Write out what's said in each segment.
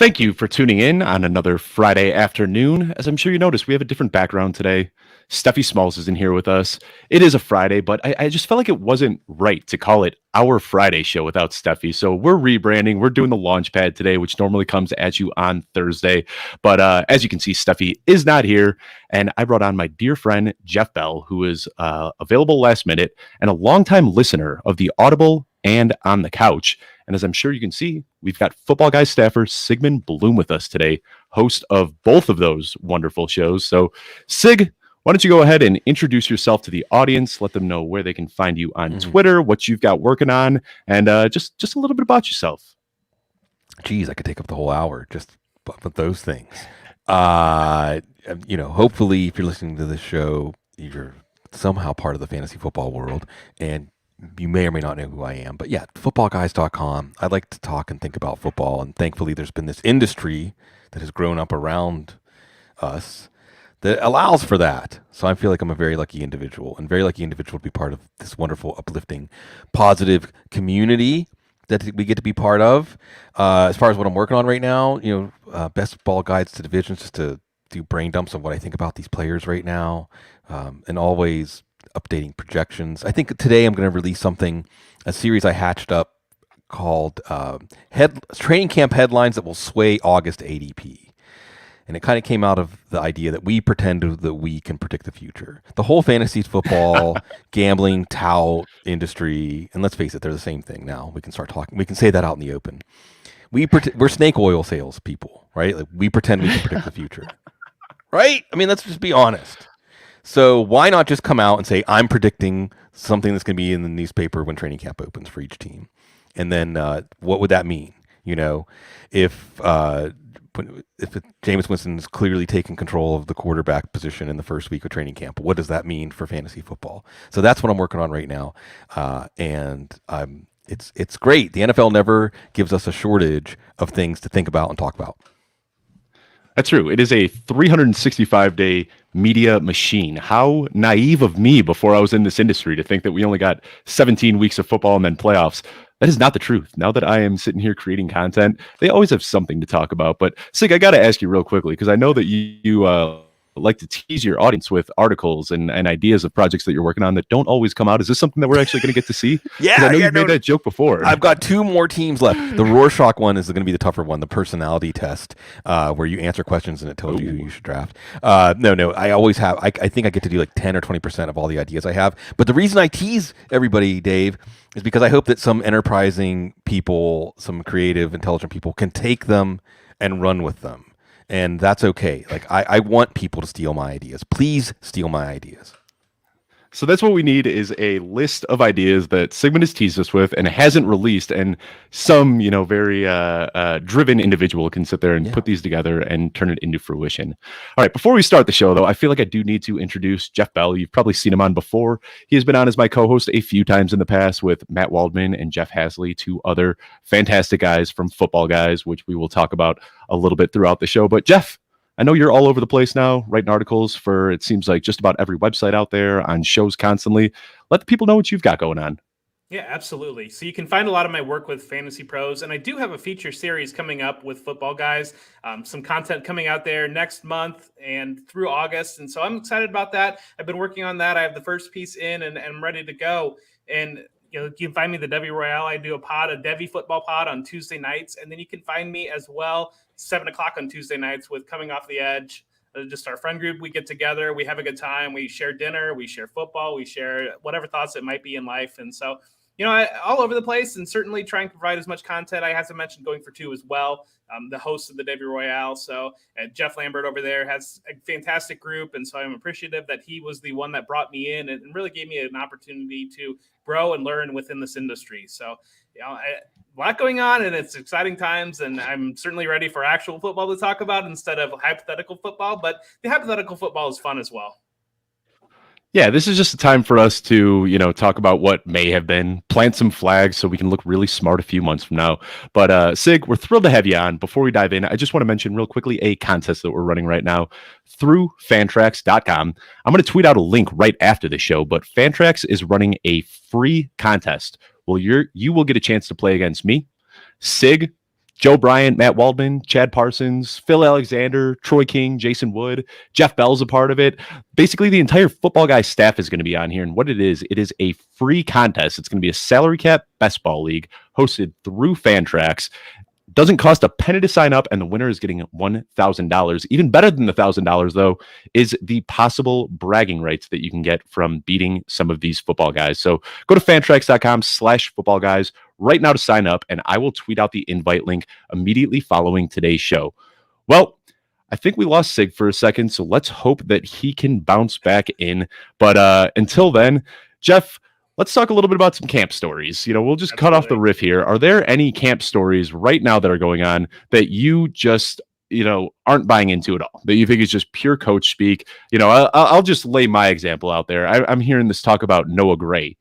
Thank you for tuning in on another Friday afternoon. As I'm sure you noticed, we have a different background today. Steffi Smalls isn't here with us. It is a Friday, but I just felt like it wasn't right to call it our Friday show without Steffi. So we're rebranding. We're doing the launch pad today, which normally comes at you on Thursday. But as you can see, Steffi is not here. And I brought on my dear friend, Jeff Bell, who is available last minute and a longtime listener of the Audible and On the Couch. And as I'm sure you can see, we've got Football Guys staffer Sigmund Bloom with us today, host of both of those wonderful shows. So, Sig, why don't you go ahead and introduce yourself to the audience, let them know where they can find you on Twitter, what you've got working on, and just a little bit about yourself. Geez, I could take up the whole hour just with those things. Hopefully, if you're listening to this show, you're somehow part of the fantasy football world, and you may or may not know who I am, but yeah, footballguys.com. I like to talk and think about football, and thankfully there's been this industry that has grown up around us that allows for that. So I feel like I'm a very lucky individual, and very lucky individual to be part of this wonderful, uplifting, positive community that we get to be part of. As far as what I'm working on right now, best ball guides to divisions, just to do brain dumps on what I think about these players right now, and always updating projections. I think today I'm going to release a series I hatched up called Training Camp Headlines That Will Sway August ADP. And it kind of came out of the idea that we pretend that we can predict the future. The whole fantasy football, gambling, tout industry, and let's face it, they're the same thing now. We can start talking. We can say that out in the open. We're snake oil sales people, right? Like, we pretend we can predict the future, right? I mean, let's just be honest. So why not just come out and say, I'm predicting something that's going to be in the newspaper when training camp opens for each team? And then what would that mean? If Jameis Winston is clearly taking control of the quarterback position in the first week of training camp, what does that mean for fantasy football? So that's what I'm working on right now. And it's great. The NFL never gives us a shortage of things to think about and talk about. That's true. It is a 365-day media machine. How naive of me before I was in this industry to think that we only got 17 weeks of football and then playoffs. That is not the truth. Now that I am sitting here creating content, they always have something to talk about. But Sig, I got to ask you real quickly, because I know that you like to tease your audience with articles and ideas of projects that you're working on that don't always come out. Is this something that we're actually going to get to see? Yeah, I know you've made that joke before. I've got 2 more teams left. The Rorschach one is going to be the tougher one, the personality test, where you answer questions and it tells you who you should draft. No, I always have. I think I get to do like 10 or 20% of all the ideas I have. But the reason I tease everybody, Dave, is because I hope that some enterprising people, some creative, intelligent people can take them and run with them. And that's okay. Like, I want people to steal my ideas. Please steal my ideas. So that's what we need, is a list of ideas that Sigmund has teased us with and hasn't released, and some, very driven individual can sit there and put these together and turn it into fruition. All right, before we start the show, though, I feel like I do need to introduce Jeff Bell. You've probably seen him on before. He has been on as my co-host a few times in the past with Matt Waldman and Jeff Hasley, 2 other fantastic guys from Football Guys, which we will talk about a little bit throughout the show. But Jeff, I know you're all over the place now, writing articles for, it seems like, just about every website out there, on shows constantly. Let the people know what you've got going on. Yeah, absolutely. So you can find a lot of my work with Fantasy Pros, and I do have a feature series coming up with Football Guys, some content coming out there next month and through August. And so I'm excited about that. I've been working on that. I have the first piece in and I'm ready to go. And you can find me the Devy Royale. I do a Devy football pod on Tuesday nights. And then you can find me as well 7:00 on Tuesday nights with Coming Off the Edge. Just our friend group. We get together, we have a good time, we share dinner, we share football, we share whatever thoughts it might be in life. And so, all over the place, and certainly trying to provide as much content. I have to mention Going for Two as well, the host of the Devy Royale. So Jeff Lambert over there has a fantastic group. And so I'm appreciative that he was the one that brought me in and really gave me an opportunity to grow and learn within this industry. So, a lot going on, and it's exciting times, and I'm certainly ready for actual football to talk about instead of hypothetical football, but the hypothetical football is fun as well. Yeah, this is just a time for us to, talk about what may have been, plant some flags so we can look really smart a few months from now. But Sig, we're thrilled to have you on. Before we dive in, I just want to mention real quickly a contest that we're running right now through Fantrax.com. I'm going to tweet out a link right after the show, but Fantrax is running a free contest. Well, you will get a chance to play against me, Sig, Joe Bryant, Matt Waldman, Chad Parsons, Phil Alexander, Troy King, Jason Wood, Jeff Bell's a part of it. Basically, the entire Football Guys staff is going to be on here. And what it is a free contest. It's going to be a salary cap best ball league hosted through Fantrax. Doesn't cost a penny to sign up, and the winner is getting $1,000. Even better than the $1,000, though, is the possible bragging rights that you can get from beating some of these football guys. So go to fantrax.com/football guys right now to sign up, and I will tweet out the invite link immediately following today's show. Well, I think we lost Sig for a second, so let's hope that he can bounce back in. But until then, Jeff, let's talk a little bit about some camp stories. We'll just cut off the riff here. Are there any camp stories right now that are going on that you just, aren't buying into at all, that you think is just pure coach speak? I'll just lay my example out there. I'm hearing this talk about Noah Gray,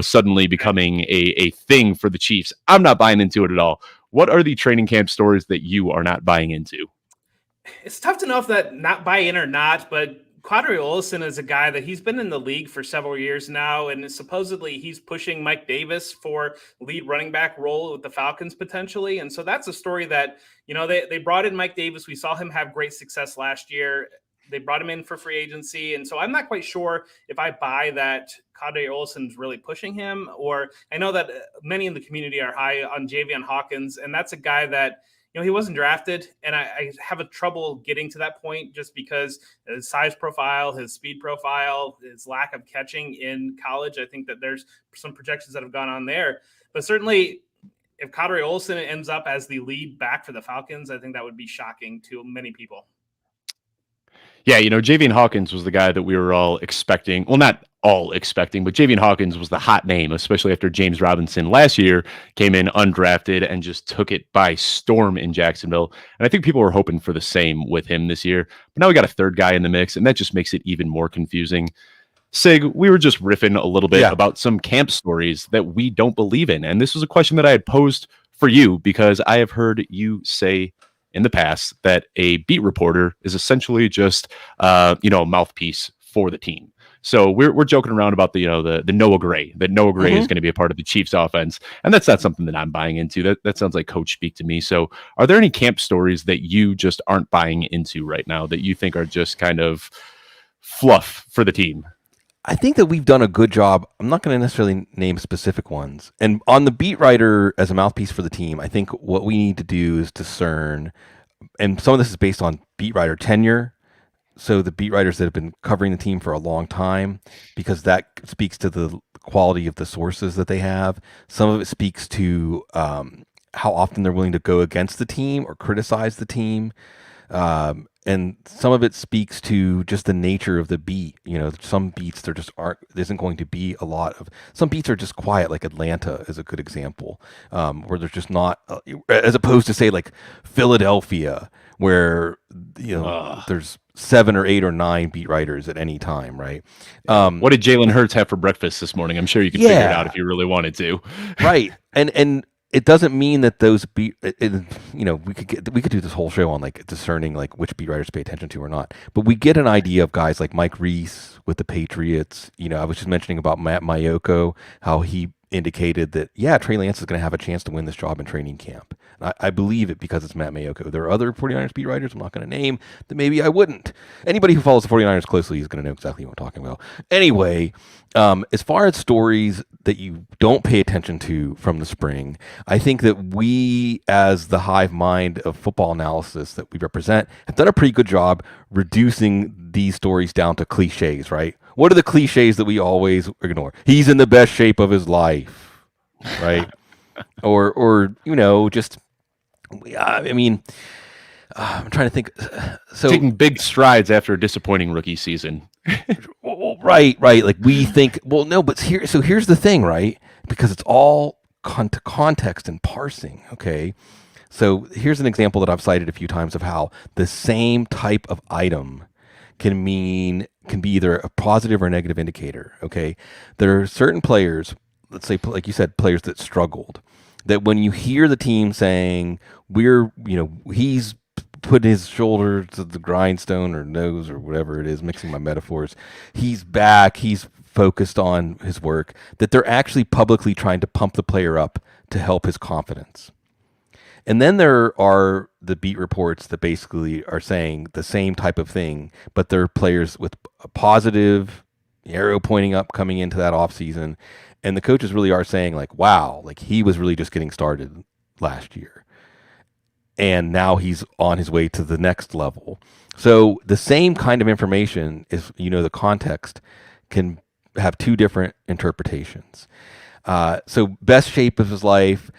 suddenly becoming a thing for the Chiefs. I'm not buying into it at all. What are the training camp stories that you are not buying into? It's tough to know if that not buy in or not, but Qadree Ollison is a guy that he's been in the league for several years now, and supposedly he's pushing Mike Davis for lead running back role with the Falcons potentially. And so that's a story that, they brought in Mike Davis. We saw him have great success last year. They brought him in for free agency. And so I'm not quite sure if I buy that Qadree Ollison's really pushing him, or I know that many in the community are high on Javian Hawkins, and that's a guy that, he wasn't drafted, and I have a trouble getting to that point just because his size profile, his speed profile, his lack of catching in college. I think that there's some projections that have gone on there. But certainly, if Qadree Ollison ends up as the lead back for the Falcons, I think that would be shocking to many people. Yeah, Javian Hawkins was the guy that we were all expecting. Well, not all expecting, but Javian Hawkins was the hot name, especially after James Robinson last year came in undrafted and just took it by storm in Jacksonville. And I think people were hoping for the same with him this year. But now we got a third guy in the mix, and that just makes it even more confusing. Sig, we were just riffing a little bit about some camp stories that we don't believe in. And this was a question that I had posed for you because I have heard you say in the past that a beat reporter is essentially just a mouthpiece for the team. So we're joking around about the Noah Gray, that Noah Gray is going to be a part of the Chiefs offense, and that's not something that I'm buying into. That sounds like coach speak to me. So are there any camp stories that you just aren't buying into right now that you think are just kind of fluff for the team? I think that we've done a good job. I'm not going to necessarily name specific ones. And on the beat writer as a mouthpiece for the team, I think what we need to do is discern, and some of this is based on beat writer tenure. So the beat writers that have been covering the team for a long time, because that speaks to the quality of the sources that they have. Some of it speaks to how often they're willing to go against the team or criticize the team. And some of it speaks to just the nature of the beat. Some beats there isn't going to be a lot of. Some beats are just quiet, like Atlanta is a good example, where there's just not, as opposed to say like Philadelphia, where there's 7 or 8 or 9 beat writers at any time, right? What did Jalen Hurts have for breakfast this morning? I'm sure you could figure it out if you really wanted to. Right, and it doesn't mean that those we could do this whole show on like discerning like which beat writers to pay attention to or not. But we get an idea of guys like Mike Reese with the Patriots. I was just mentioning about Matt Maiocco, how he indicated that, Trey Lance is going to have a chance to win this job in training camp. And I believe it because it's Matt Maiocco. There are other 49ers beat writers I'm not going to name that maybe I wouldn't. Anybody who follows the 49ers closely is going to know exactly what I'm talking about. Anyway, as far as stories that you don't pay attention to from the spring, I think that we, as the hive mind of football analysis that we represent, have done a pretty good job reducing these stories down to cliches, right? What are the cliches that we always ignore? He's in the best shape of his life, right? or just, I mean, I'm trying to think. So taking big strides after a disappointing rookie season. Right. Like we think, well, no, but here's the thing, right? Because it's all context and parsing. Okay. So here's an example that I've cited a few times of how the same type of item can be either a positive or negative indicator. Okay. There are certain players, let's say, like you said, players that struggled, that when you hear the team saying he's put his shoulder to the grindstone or nose or whatever it is, mixing my metaphors, he's back, he's focused on his work, that they're actually publicly trying to pump the player up to help his confidence. And then there are the beat reports that basically are saying the same type of thing, but they're players with a positive arrow pointing up coming into that offseason. And the coaches really are saying, like, wow, like he was really just getting started last year. And now he's on his way to the next level. So the same kind of information, if you know the context, can have two different interpretations. So best shape of his life,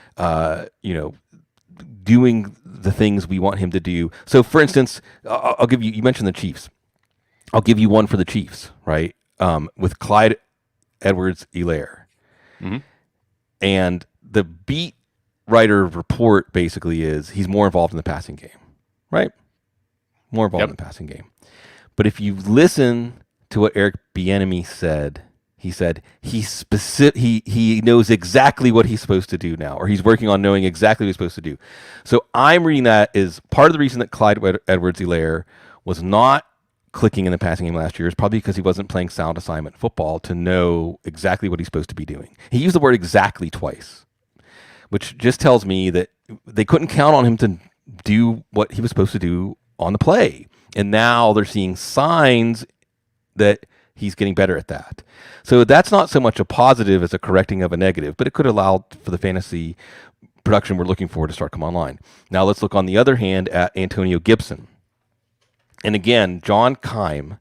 doing the things we want him to do. So for instance, I'll give you mentioned the Chiefs. I'll give you one for the Chiefs, right? With Clyde Edwards-Helaire. Mm-hmm. And the beat writer report basically is he's more involved in the passing game, right? More involved in the passing game. But if you listen to what Eric Bieniemy said, he said he knows exactly what he's supposed to do now, or he's working on knowing exactly what he's supposed to do. So I'm reading that as part of the reason that Clyde Edwards-Helaire was not clicking in the passing game last year is probably because he wasn't playing sound assignment football to know exactly what he's supposed to be doing. He used the word exactly twice, which just tells me that they couldn't count on him to do what he was supposed to do on the play. And now they're seeing signs that he's getting better at that. So that's not so much a positive as a correcting of a negative, but it could allow for the fantasy production we're looking for to start come online. Now let's look on the other hand at Antonio Gibson. And again, John Keim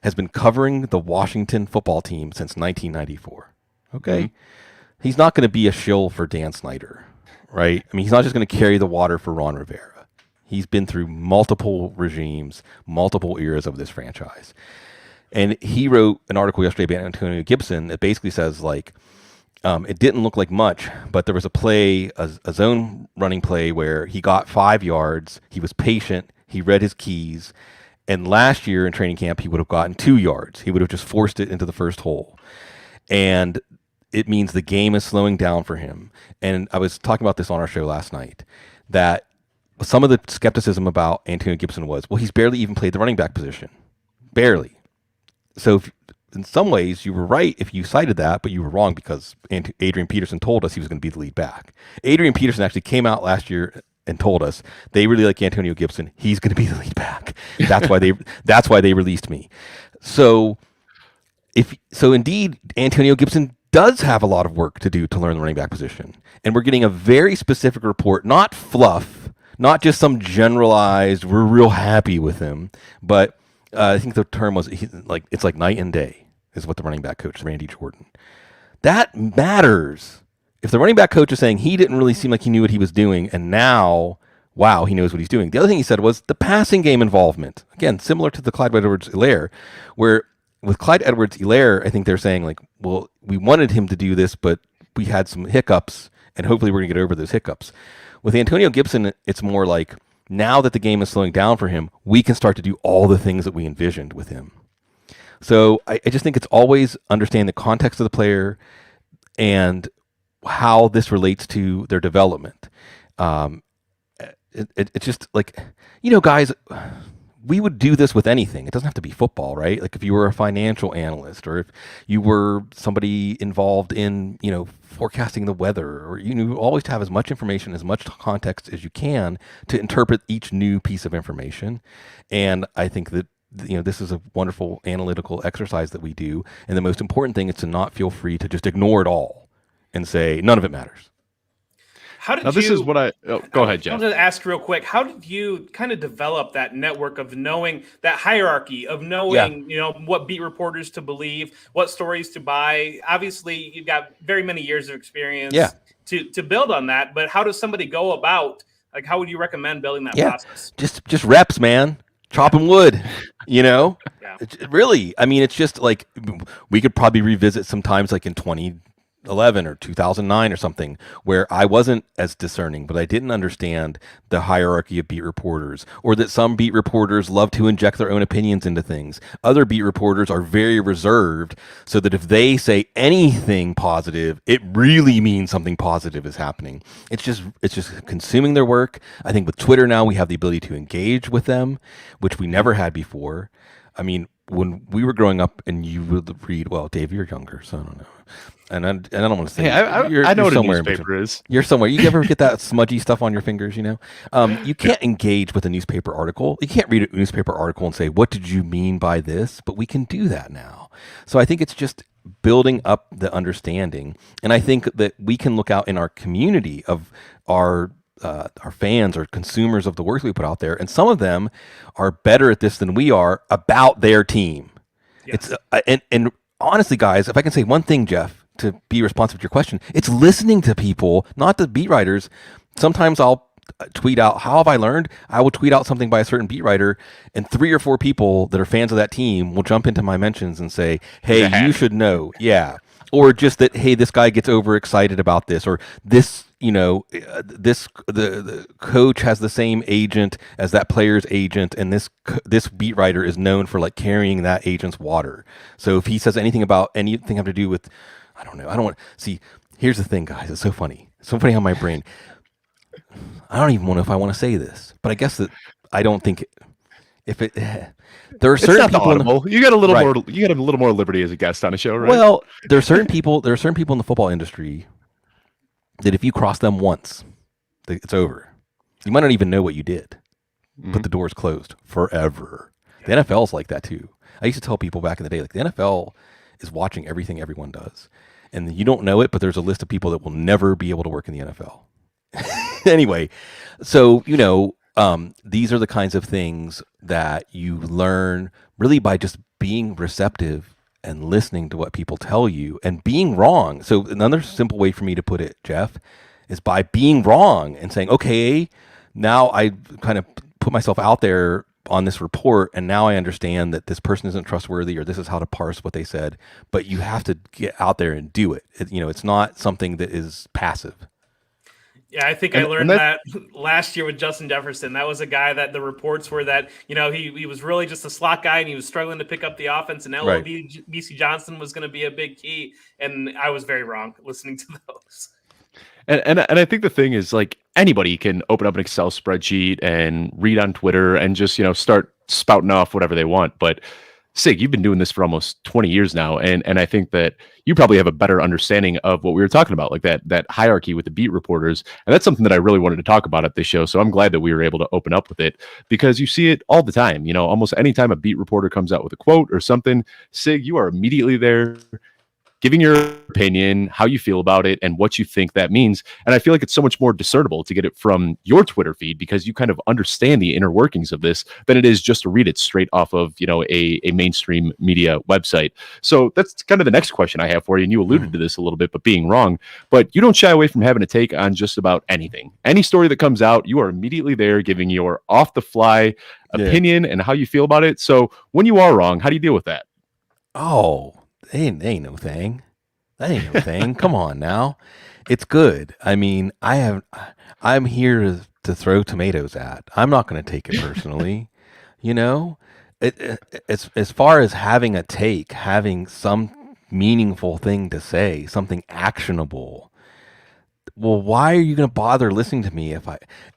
has been covering the Washington football team since 1994. Okay? Mm-hmm. He's not going to be a shill for Dan Snyder, right? I mean, he's not just going to carry the water for Ron Rivera. He's been through multiple regimes, multiple eras of this franchise. And he wrote an article yesterday about Antonio Gibson that basically says, like, it didn't look like much, but there was a play, a zone running play where he got 5 yards. He was patient. He read his keys. And last year in training camp, he would have gotten 2 yards. He would have just forced it into the first hole. And it means the game is slowing down for him. And I was talking about this on our show last night, that some of the skepticism about Antonio Gibson was, well, he's barely even played the running back position. Barely. So in some ways, you were right if you cited that, but you were wrong because Adrian Peterson told us he was going to be the lead back. Adrian Peterson actually came out last year and told us they really like Antonio Gibson. He's going to be the lead back. That's why they released me. So indeed, Antonio Gibson does have a lot of work to do to learn the running back position, and we're getting a very specific report, not fluff, not just some generalized. We're real happy with him, but. I think the term was it's like night and day is what the running back coach, Randy Jordan. That matters. If the running back coach is saying he didn't really seem like he knew what he was doing, and now, wow, he knows what he's doing. The other thing he said was the passing game involvement. Again, similar to the Clyde Edwards-Helaire, where with Clyde Edwards-Helaire, I think they're saying, like, well, we wanted him to do this, but we had some hiccups, and hopefully we're going to get over those hiccups. With Antonio Gibson, it's more like, now that the game is slowing down for him, we can start to do all the things that we envisioned with him. So I just think it's always understand the context of the player and how this relates to their development. It's just like, guys, we would do this with anything. It doesn't have to be football, right? Like if you were a financial analyst or if you were somebody involved in, forecasting the weather, or you always have as much information, as much context as you can to interpret each new piece of information. And I think that, this is a wonderful analytical exercise that we do. And the most important thing is to not feel free to just ignore it all and say, none of it matters. How did this is what go ahead, Jeff. I wanted to ask real quick, how did you kind of develop that network of knowing that hierarchy of knowing, what beat reporters to believe, what stories to buy? Obviously, you've got very many years of experience to build on that, but how does somebody go about, like, how would you recommend building that process? Just reps, man. Chopping wood, Yeah. Really, I mean, it's just like we could probably revisit sometimes like in 2011 or 2009 or something where I wasn't as discerning, but I didn't understand the hierarchy of beat reporters, or that some beat reporters love to inject their own opinions into things. Other beat reporters are very reserved, so that if they say anything positive, it really means something positive is happening. It's just consuming their work. I think with Twitter now we have the ability to engage with them, which we never had before. I mean, when we were growing up and you would read, well, Dave, you're younger, so I don't know. And I don't want to say, Hey, I know what a newspaper is. You're somewhere. You ever get that smudgy stuff on your fingers, you know? You can't engage with a newspaper article. You can't read a newspaper article and say, what did you mean by this? But we can do that now. So I think it's just building up the understanding. And I think that we can look out in our community of our fans or consumers of the work we put out there. And some of them are better at this than we are about their team. Yes. It's and honestly, guys, if I can say one thing, Jeff, to be responsive to your question, it's listening to people, not the beat writers. Sometimes I'll tweet out, how have I learned? I will tweet out something by a certain beat writer, and 3 or 4 people that are fans of that team will jump into my mentions and say, hey, you should know. Yeah. Or just that, hey, this guy gets overexcited about this, or this, the coach has the same agent as that player's agent, and this beat writer is known for like carrying that agent's water. So if he says anything about anything having to do with, I don't know. I don't want see. Here's the thing, guys. It's so funny. It's so funny how my brain. I don't even know if I want to say this, but I guess that I don't think if it. There are certain people. You got a little more. You got a little more liberty as a guest on a show, right? Well, there are certain people. There are certain people in the football industry that if you cross them once, it's over. You might not even know what you did, but the door's closed forever. The NFL's like that too. I used to tell people back in the day, like the NFL is watching everything everyone does. And you don't know it, but there's a list of people that will never be able to work in the NFL. Anyway, so, these are the kinds of things that you learn really by just being receptive and listening to what people tell you and being wrong. So another simple way for me to put it, Jeff, is by being wrong and saying, okay, now I kind of put myself out there on this report, and now I understand that this person isn't trustworthy, or this is how to parse what they said. But you have to get out there and do it. It's not something that is passive. Yeah, I think I learned that last year with Justin Jefferson. That was a guy that the reports were that, he was really just a slot guy and he was struggling to pick up the offense, and BC Johnson was going to be a big key. And I was very wrong listening to those. And I think the thing is, like, anybody can open up an Excel spreadsheet and read on Twitter and just, start spouting off whatever they want. But Sig, you've been doing this for almost 20 years now. And I think that you probably have a better understanding of what we were talking about, like that hierarchy with the beat reporters. And that's something that I really wanted to talk about at this show. So I'm glad that we were able to open up with it, because you see it all the time. Almost anytime a beat reporter comes out with a quote or something, Sig, you are immediately there giving your opinion, how you feel about it, and what you think that means. And I feel like it's so much more discernible to get it from your Twitter feed, because you kind of understand the inner workings of this than it is just to read it straight off of, a mainstream media website. So that's kind of the next question I have for you. And you alluded to this a little bit, but being wrong, but you don't shy away from having a take on just about anything. Any story that comes out, you are immediately there giving your off the fly opinion and how you feel about it. So when you are wrong, how do you deal with that? Oh, ain't no thing. That ain't no thing. Come on now. It's good. I mean, I'm here to throw tomatoes at. I'm not going to take it personally. As far as having a take, having some meaningful thing to say, something actionable. Well, why are you going to bother listening to me?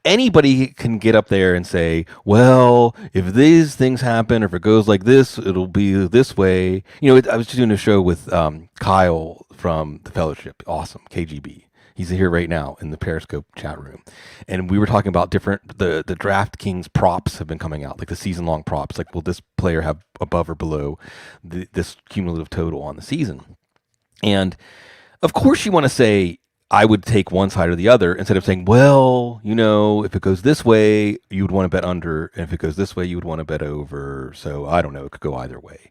Anybody can get up there and say, well, if these things happen, or if it goes like this, it'll be this way. I was just doing a show with Kyle from the Fellowship. Awesome. KGB. He's here right now in the Periscope chat room. And we were talking about the DraftKings props have been coming out, like the season long props. Like, will this player have above or below this cumulative total on the season? And of course you want to say, I would take one side or the other, instead of saying, well, if it goes this way, you would want to bet under, and if it goes this way, you would want to bet over. So I don't know. It could go either way.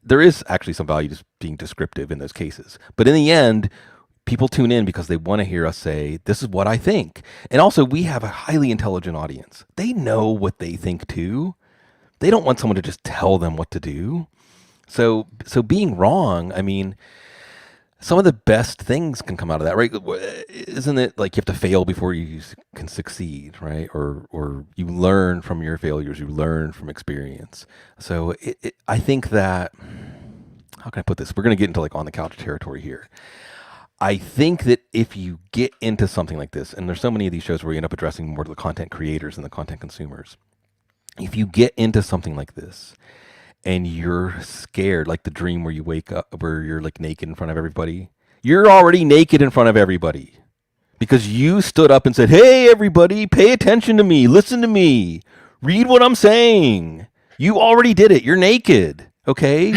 There is actually some value to being descriptive in those cases. But in the end, people tune in because they want to hear us say, this is what I think. And also, we have a highly intelligent audience. They know what they think too. They don't want someone to just tell them what to do. So being wrong, some of the best things can come out of that, right? Isn't it like you have to fail before you can succeed, right? Or you learn from your failures, you learn from experience. So I think that, how can I put this? We're going to get into like on the couch territory here. I think that if you get into something like this, and there's so many of these shows where you end up addressing more to the content creators and the content consumers, if you get into something like this and you're scared, like the dream where you wake up, where you're like naked in front of everybody, you're already naked in front of everybody because you stood up and said, "Hey, everybody, pay attention to me, listen to me, read what I'm saying." You already did it. You're naked. Okay.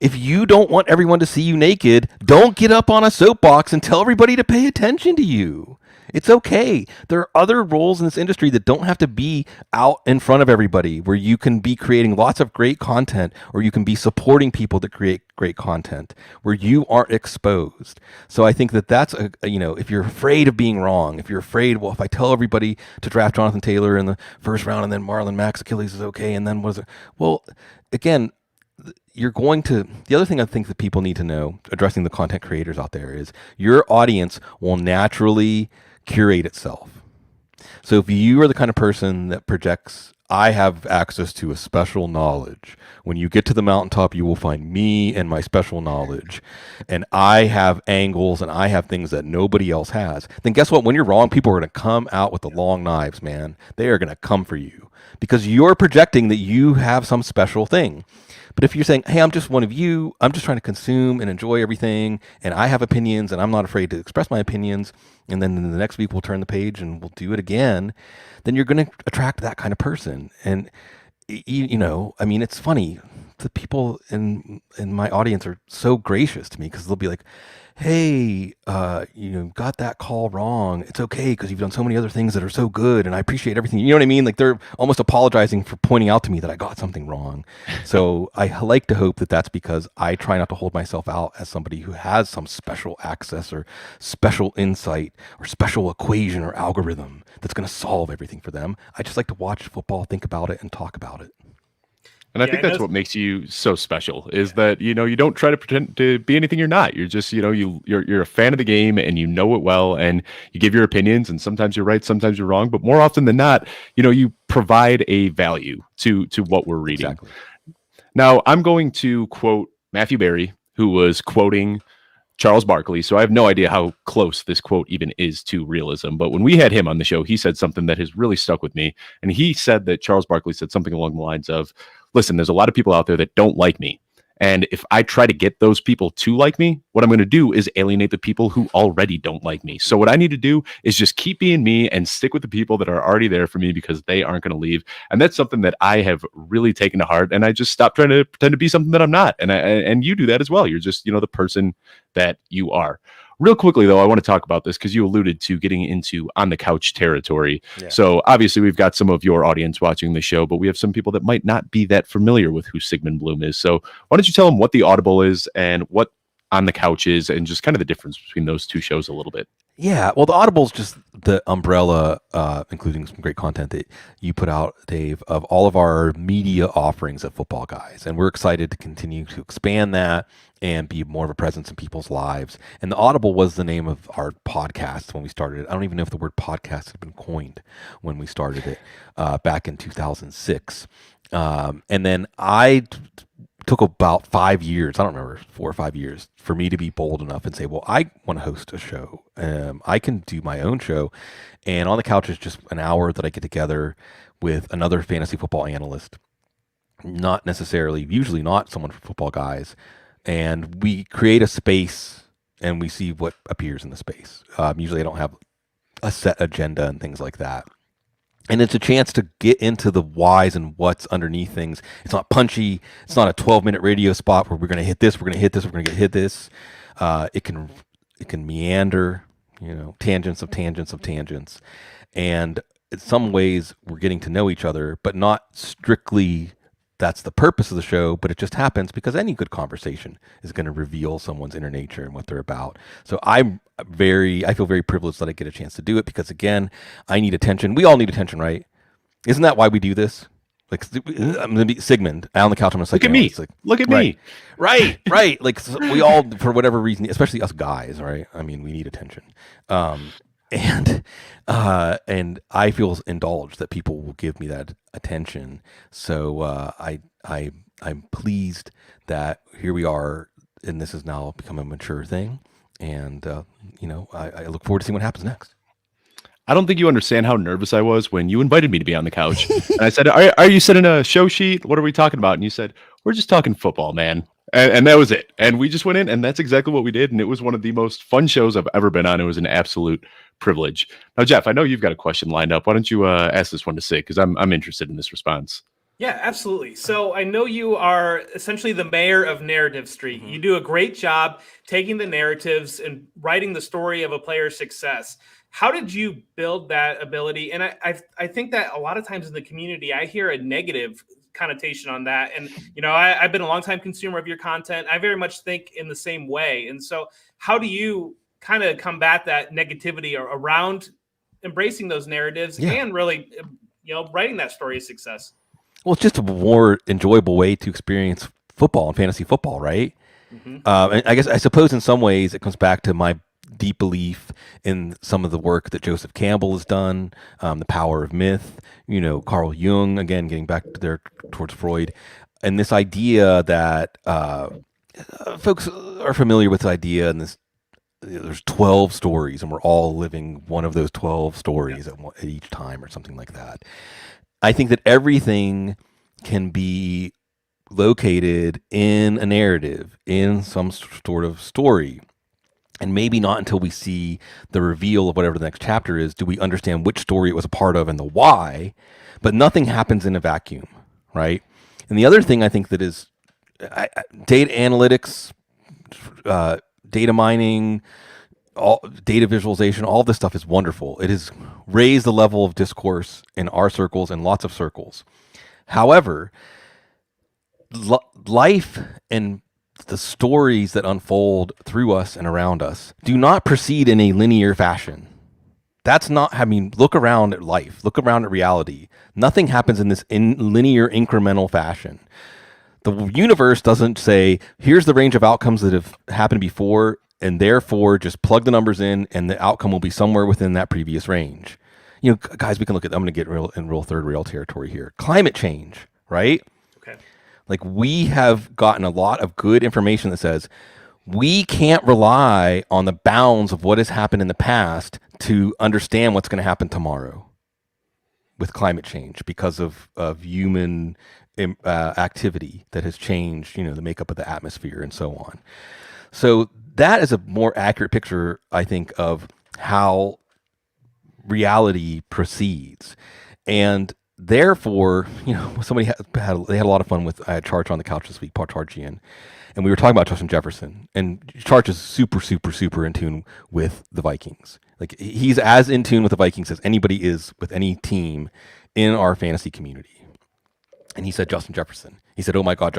If you don't want everyone to see you naked, don't get up on a soapbox and tell everybody to pay attention to you. It's okay. There are other roles in this industry that don't have to be out in front of everybody, where you can be creating lots of great content, or you can be supporting people that create great content where you aren't exposed. So I think that that's if you're afraid of being wrong, if you're afraid, well, if I tell everybody to draft Jonathan Taylor in the first round and then Marlon Max Achilles is okay, and then what is it? Well, again, the other thing I think that people need to know, addressing the content creators out there, is your audience will naturally curate itself. So if you are the kind of person that projects, I have access to a special knowledge. When you get to the mountaintop, you will find me and my special knowledge. And I have angles and I have things that nobody else has. Then guess what? When you're wrong, people are going to come out with the long knives, man. They are going to come for you because you're projecting that you have some special thing. But if you're saying, hey, I'm just one of you, I'm just trying to consume and enjoy everything, and I have opinions, and I'm not afraid to express my opinions, and then the next week we'll turn the page and we'll do it again, then you're going to attract that kind of person. And, it's funny. The people in my audience are so gracious to me because they'll be like, hey, got that call wrong. It's okay because you've done so many other things that are so good, and I appreciate everything. You know what I mean? Like they're almost apologizing for pointing out to me that I got something wrong. So I like to hope that that's because I try not to hold myself out as somebody who has some special access or special insight or special equation or algorithm that's going to solve everything for them. I just like to watch football, think about it, and talk about it. And I think that's what makes you so special is that, you don't try to pretend to be anything you're not. You're just, you're a fan of the game and you know it well and you give your opinions and sometimes you're right, sometimes you're wrong. But more often than not, you provide a value to what we're reading. Exactly. Now, I'm going to quote Matthew Berry, who was quoting Charles Barkley. So I have no idea how close this quote even is to realism. But when we had him on the show, he said something that has really stuck with me. And he said that Charles Barkley said something along the lines of, listen, there's a lot of people out there that don't like me. And if I try to get those people to like me, what I'm going to do is alienate the people who already don't like me. So what I need to do is just keep being me and stick with the people that are already there for me because they aren't going to leave. And that's something that I have really taken to heart. And I just stopped trying to pretend to be something that I'm not. And you do that as well. You're just, the person that you are. Real quickly, though, I want to talk about this because you alluded to getting into on the couch territory. Yeah. So obviously we've got some of your audience watching the show, but we have some people that might not be that familiar with who Sigmund Bloom is. So why don't you tell them what the Audible is and what On the Couch is and just kind of the difference between those two shows a little bit. Yeah, well, the Audible is just the umbrella, including some great content that you put out, Dave, of all of our media offerings at Football Guys. And we're excited to continue to expand that and be more of a presence in people's lives. And the Audible was the name of our podcast when we started it. I don't even know if the word podcast had been coined when we started it back in 2006. And then I took about 5 years, I don't remember, 4 or 5 years for me to be bold enough and say, well, I want to host a show. I can do my own show. And On the Couch is just an hour that I get together with another fantasy football analyst, not necessarily, usually not someone from Football Guys. And we create a space and we see what appears in the space. Usually I don't have a set agenda and things like that. And it's a chance to get into the whys and what's underneath things. It's not punchy. It's not a 12-minute radio spot where we're going to hit this, we're going to hit this, we're going to hit this. It can meander, tangents of tangents of tangents. And in some ways, we're getting to know each other, but not strictly that's the purpose of the show, but it just happens because any good conversation is going to reveal someone's inner nature and what they're about. So I feel very privileged that I get a chance to do it because, again, I need attention. We all need attention, right? Isn't that why we do this? Like, I'm going to be Sigmund, on the couch. I'm going to look at me. Like, look at me. Right. Like, so we all, for whatever reason, especially us guys, right? I mean, we need attention. And I feel indulged that people will give me that attention. So I'm pleased that here we are, and this has now become a mature thing. And I look forward to seeing what happens next. I don't think you understand how nervous I was when you invited me to be on the couch. And I said, are you sending a show sheet? What are we talking about? And you said, we're just talking football, man. And that was it. And we just went in, and that's exactly what we did. And it was one of the most fun shows I've ever been on. It was an absolute privilege. Now, Jeff, I know you've got a question lined up. Why don't you ask this one to Sig? Because I'm interested in this response. Yeah, absolutely. So I know you are essentially the mayor of Narrative Street. You do a great job taking the narratives and writing the story of a player's success. How did you build that ability? And I think that a lot of times in the community, I hear a negative connotation on that. And, I've been a longtime consumer of your content. I very much think in the same way. And so how do you kind of combat that negativity around embracing those narratives and really, writing that story of success? Well, it's just a more enjoyable way to experience football and fantasy football, right? And I suppose in some ways it comes back to my deep belief in some of the work that Joseph Campbell has done, the power of myth, Carl Jung, again, getting back there towards Freud, and this idea that folks are familiar with the idea, and there's 12 stories, and we're all living one of those 12 stories at each time or something like that. I think that everything can be located in a narrative, in some sort of story. And maybe not until we see the reveal of whatever the next chapter is do we understand which story it was a part of and the why. But nothing happens in a vacuum, right? And the other thing I think that is data analytics, data mining, data visualization, all this stuff is wonderful. It has raised the level of discourse in our circles and lots of circles. However, life and the stories that unfold through us and around us do not proceed in a linear fashion. That's not, look around at life, look around at reality. Nothing happens in this linear incremental fashion. The universe doesn't say, here's the range of outcomes that have happened before, and therefore just plug the numbers in and the outcome will be somewhere within that previous range. Guys, we can look at, I'm going to get in real third rail territory here. Climate change, right? Okay. Like, we have gotten a lot of good information that says we can't rely on the bounds of what has happened in the past to understand what's going to happen tomorrow with climate change because of human activity that has changed, the makeup of the atmosphere and so on. So that is a more accurate picture, I think, of how reality proceeds. And therefore, somebody they had a lot of fun with, I had Charge on the couch this week, Paul Chargian, and we were talking about Justin Jefferson. And Charge is super, super, super in tune with the Vikings. Like, he's as in tune with the Vikings as anybody is with any team in our fantasy community. And he said Justin Jefferson. He said, oh my God,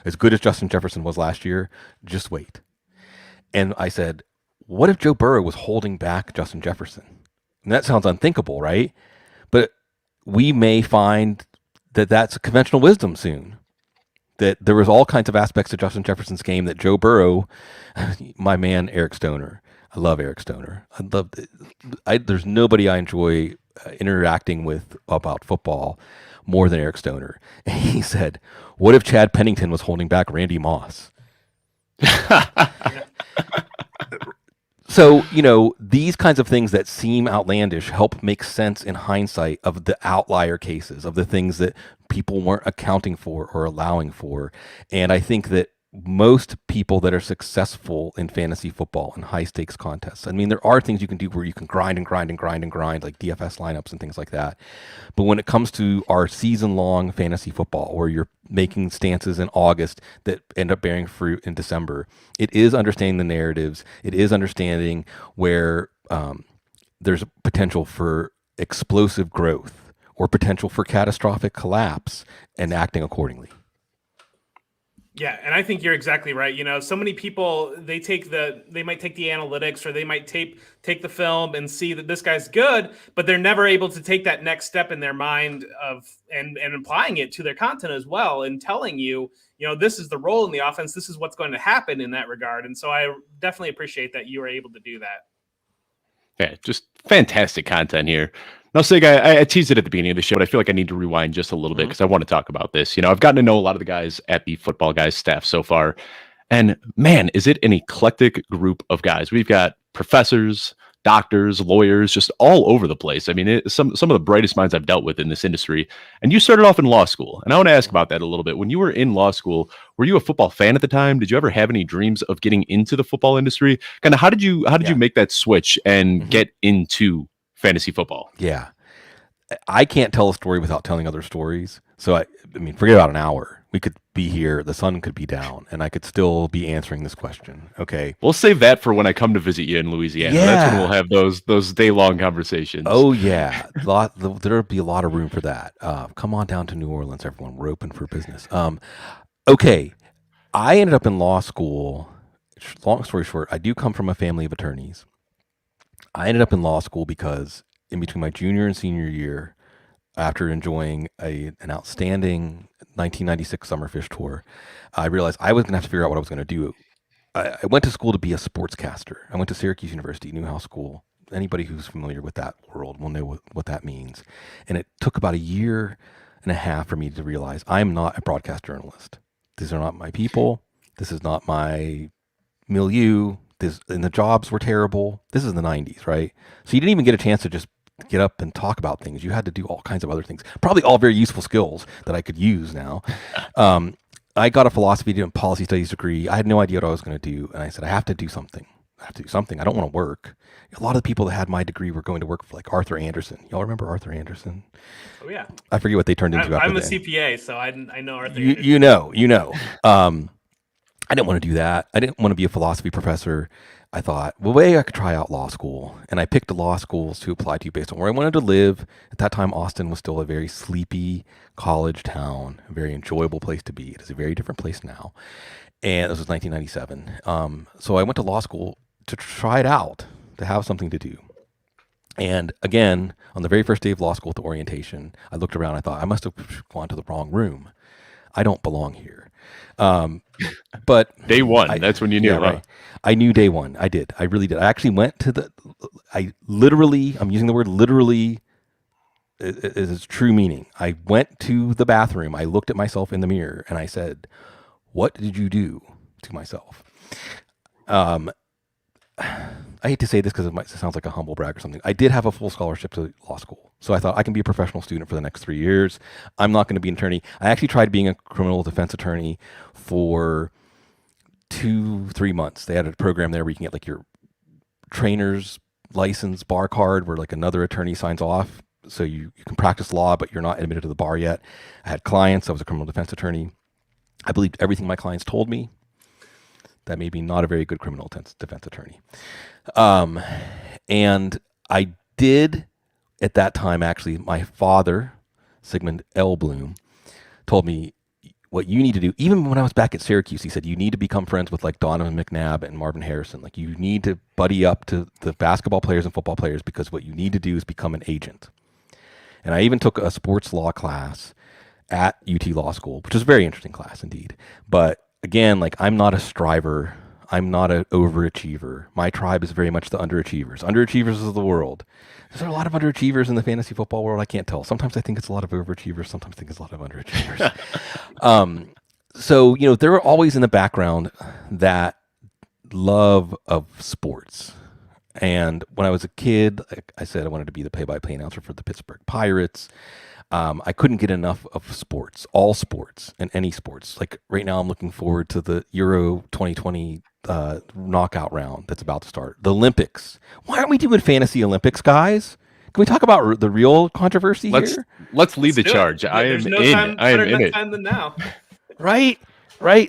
as good as Justin Jefferson was last year, just wait. And I said, what if Joe Burrow was holding back Justin Jefferson? And that sounds unthinkable, right? But we may find that that's conventional wisdom soon. That there was all kinds of aspects to Justin Jefferson's game that Joe Burrow, my man Eric Stoner, I love Eric Stoner. There's nobody I enjoy interacting with about football more than Eric Stoner. And he said, what if Chad Pennington was holding back Randy Moss? So, these kinds of things that seem outlandish help make sense in hindsight of the outlier cases, of the things that people weren't accounting for or allowing for. And I think that most people that are successful in fantasy football and high stakes contests, there are things you can do where you can grind, like DFS lineups and things like that. But when it comes to our season long fantasy football, where you're making stances in August that end up bearing fruit in December, it is understanding the narratives. It is understanding where there's potential for explosive growth or potential for catastrophic collapse and acting accordingly. Yeah, and I think you're exactly right. So many people, they might take the analytics, or they might take the film and see that this guy's good, but they're never able to take that next step in their mind and applying it to their content as well, and telling you, this is the role in the offense, this is what's going to happen in that regard. And so I definitely appreciate that you were able to do that. Yeah, just fantastic content here. Now, Sig, I teased it at the beginning of the show, but I feel like I need to rewind just a little bit because I want to talk about this. I've gotten to know a lot of the guys at the Football Guys staff so far, and man, is it an eclectic group of guys. We've got professors doctors, lawyers, just all over the place. I mean, some of the brightest minds I've dealt with in this industry. And you started off in law school, and I want to ask about that a little bit. When you were in law school, were you a football fan at the time? Did you ever have any dreams of getting into the football industry? Kind of how did you make that switch and get into fantasy football? Yeah. I can't tell a story without telling other stories. So I mean, forget about an hour. We could be here, the sun could be down, and I could still be answering this question. Okay. We'll save that for when I come to visit you in Louisiana. Yeah. That's when we'll have those day-long conversations. Oh yeah. There'll be a lot of room for that. Come on down to New Orleans, everyone. We're open for business. Okay. I ended up in law school. Long story short, I do come from a family of attorneys. I ended up in law school because in between my junior and senior year, after enjoying an outstanding 1996 Summer Fish tour, I realized I was going to have to figure out what I was going to do. I went to school to be a sportscaster. I went to Syracuse University, Newhouse School. Anybody who's familiar with that world will know what that means. And it took about a year and a half for me to realize I'm not a broadcast journalist. These are not my people. This is not my milieu. And the jobs were terrible. This is the 90s, right? So you didn't even get a chance to just get up and talk about things. You had to do all kinds of other things, probably all very useful skills that I could use now. I got a philosophy and policy studies degree. I had no idea what I was going to do. And I said, I have to do something. I don't want to work. A lot of the people that had my degree were going to work for like Arthur Anderson. Y'all remember Arthur Anderson? Oh yeah. I forget what they turned into. I'm a CPA, so I know Arthur Anderson. You know. I didn't want to do that. I didn't want to be a philosophy professor. I thought, well, maybe I could try out law school. And I picked the law schools to apply to based on where I wanted to live. At that time, Austin was still a very sleepy college town, a very enjoyable place to be. It is a very different place now. And this was 1997. So I went to law school to try it out, to have something to do. And again, on the very first day of law school at the orientation, I looked around. I thought, I must have gone to the wrong room. I don't belong here. But day one, that's when you knew, right? Right. I knew day one. I did. I really did. I actually went to I'm using the word literally is its true meaning. I went to the bathroom. I looked at myself in the mirror and I said, what did you do to myself? I hate to say this because it sounds like a humble brag or something. I did have a full scholarship to law school. So I thought I can be a professional student for the next 3 years. I'm not going to be an attorney. I actually tried being a criminal defense attorney for 2-3 months. They had a program there where you can get like your trainer's license, bar card, where like another attorney signs off. So you can practice law, but you're not admitted to the bar yet. I had clients. I was a criminal defense attorney. I believed everything my clients told me. That made me not a very good criminal defense attorney. And I did at that time, actually, my father, Sigmund L. Bloom, told me what you need to do. Even when I was back at Syracuse, he said, you need to become friends with like Donovan McNabb and Marvin Harrison. Like you need to buddy up to the basketball players and football players because what you need to do is become an agent. And I even took a sports law class at UT Law School, which was a very interesting class indeed. But again, like I'm not a striver. I'm not an overachiever. My tribe is very much the underachievers. Underachievers of the world. Is there a lot of underachievers in the fantasy football world? I can't tell. Sometimes I think it's a lot of overachievers. Sometimes I think it's a lot of underachievers. So, you know, there are always in the background that love of sports. And when I was a kid, like I said, I wanted to be the play-by-play announcer for the Pittsburgh Pirates. I couldn't get enough of sports, all sports and any sports. Like right now, I'm looking forward to the Euro 2020 knockout round that's about to start. The Olympics. Why aren't we doing fantasy Olympics, guys? Can we talk about the real controversy here? Let's lead the charge. I am in. I am in it. Time than now. Right.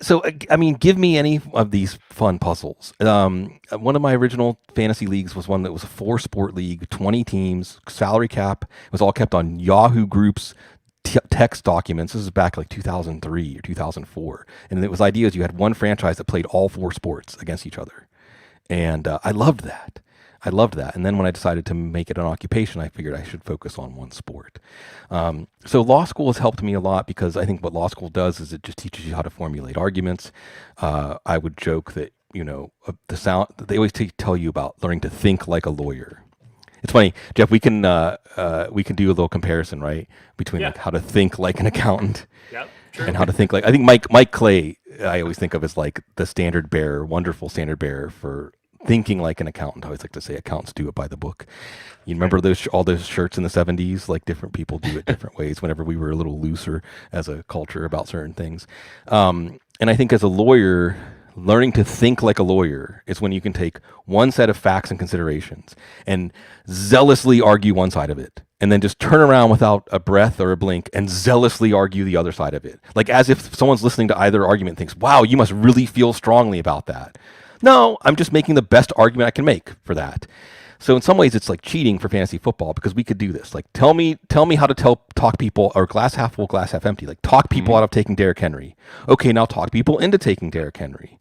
So, I mean, give me any of these fun puzzles. One of my original fantasy leagues was one that was a 4-sport league, 20 teams, salary cap. It was all kept on Yahoo Groups text documents. This is back like 2003 or 2004. And it was ideas. You had one franchise that played all 4 sports against each other. And I loved that. And then when I decided to make it an occupation, I figured I should focus on one sport. So law school has helped me a lot because I think what law school does is it just teaches you how to formulate arguments. I would joke that, you know, they always tell you about learning to think like a lawyer. It's funny, Jeff, we can do a little comparison, right? Between like how to think like an accountant and how to think like, I think Mike Clay, I always think of as like the standard bearer, wonderful standard bearer for thinking like an accountant. I always like to say accountants do it by the book. You remember all those shirts in the 70s? Like different people do it different ways whenever we were a little looser as a culture about certain things. And I think as a lawyer, learning to think like a lawyer is when you can take one set of facts and considerations and zealously argue one side of it, and then just turn around without a breath or a blink and zealously argue the other side of it. Like as if someone's listening to either argument thinks, wow, you must really feel strongly about that. No, I'm just making the best argument I can make for that. So in some ways it's like cheating for fantasy football, because we could do this. Like tell me how to talk people, or glass half full, glass half empty. Like talk people out of taking Derrick Henry. Okay, now talk people into taking Derrick Henry.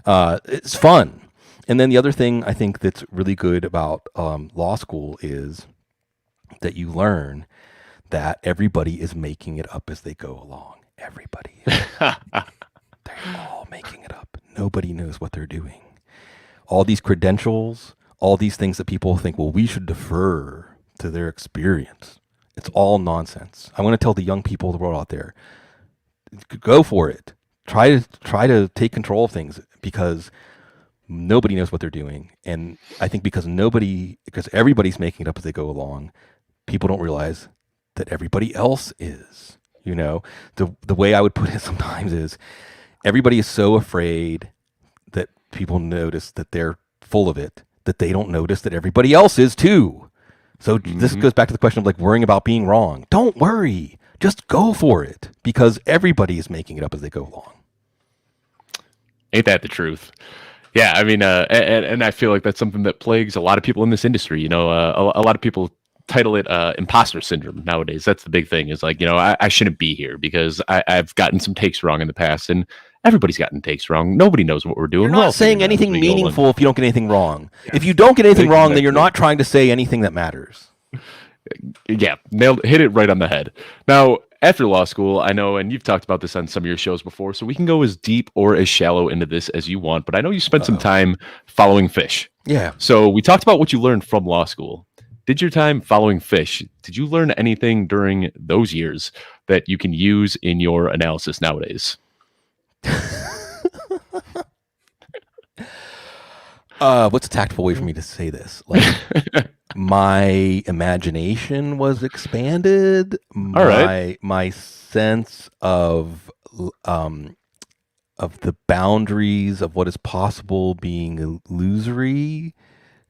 It's fun. And then the other thing I think that's really good about law school is that you learn that everybody is making it up as they go along. Everybody. They're all making it up. Nobody knows what they're doing. All these credentials, all these things that people think, well, we should defer to their experience. It's all nonsense. I want to tell the young people of the world out there, go for it. Try to take control of things, because nobody knows what they're doing. And I think because everybody's making it up as they go along, people don't realize that everybody else is. You know, the way I would put it sometimes is everybody is so afraid that people notice that they're full of it, that they don't notice that everybody else is too. So this goes back to the question of like worrying about being wrong. Don't worry. Just go for it, because everybody is making it up as they go along. Ain't that the truth? Yeah, I mean, and I feel like that's something that plagues a lot of people in this industry. You know, a lot of people title it imposter syndrome nowadays. That's the big thing, is like, you know, I shouldn't be here because I've gotten some takes wrong in the past, and everybody's gotten takes wrong. Nobody knows what we're doing. You're not saying anything meaningful if you don't get anything wrong. Yeah. If you don't get anything wrong, then you're not trying to say anything that matters. Yeah, hit it right on the head. Now, after law school, I know, and you've talked about this on some of your shows before, so we can go as deep or as shallow into this as you want, but I know you spent some time following fish. Yeah. So we talked about what you learned from law school. Did your time following fish, did you learn anything during those years that you can use in your analysis nowadays? What's a tactful way for me to say this? Like, my imagination was expanded. All right. My sense of the boundaries of what is possible being illusory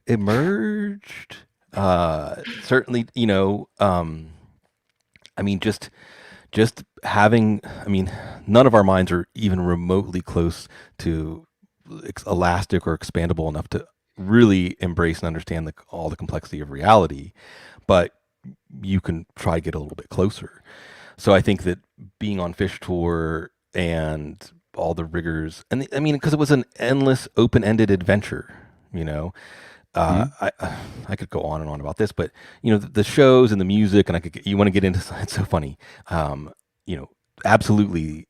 emerged. Certainly, you know, I mean, just having, I mean, none of our minds are even remotely close to elastic or expandable enough to really embrace and understand all the complexity of reality, but you can try to get a little bit closer. So I think that being on Fish Tour and all the rigors, and I mean, because it was an endless open-ended adventure, you know. I could go on and on about this, but you know, the shows and the music, and you want to get into, it's so funny. You know, absolutely,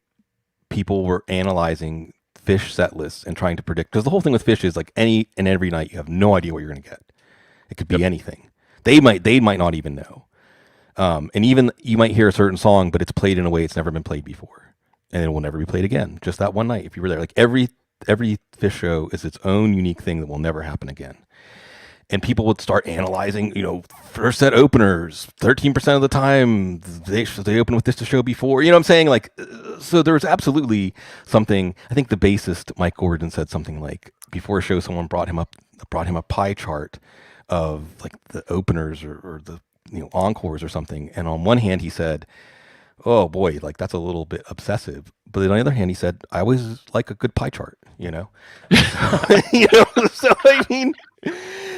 people were analyzing Fish set lists and trying to predict, because the whole thing with Fish is like any and every night you have no idea what you're going to get. It could be anything. They might not even know. And even you might hear a certain song, but it's played in a way it's never been played before, and it will never be played again. Just that one night, if you were there, like every Fish show is its own unique thing that will never happen again. And people would start analyzing, you know, first set openers, 13% of the time they open with this to show before. You know what I'm saying? Like, so there was absolutely something. I think the bassist Mike Gordon said something like, before a show, someone brought him a pie chart of like the openers or the, you know, encores or something. And on one hand he said, oh boy, like that's a little bit obsessive. But on the other hand, he said, I always like a good pie chart, you know? You know, so I mean,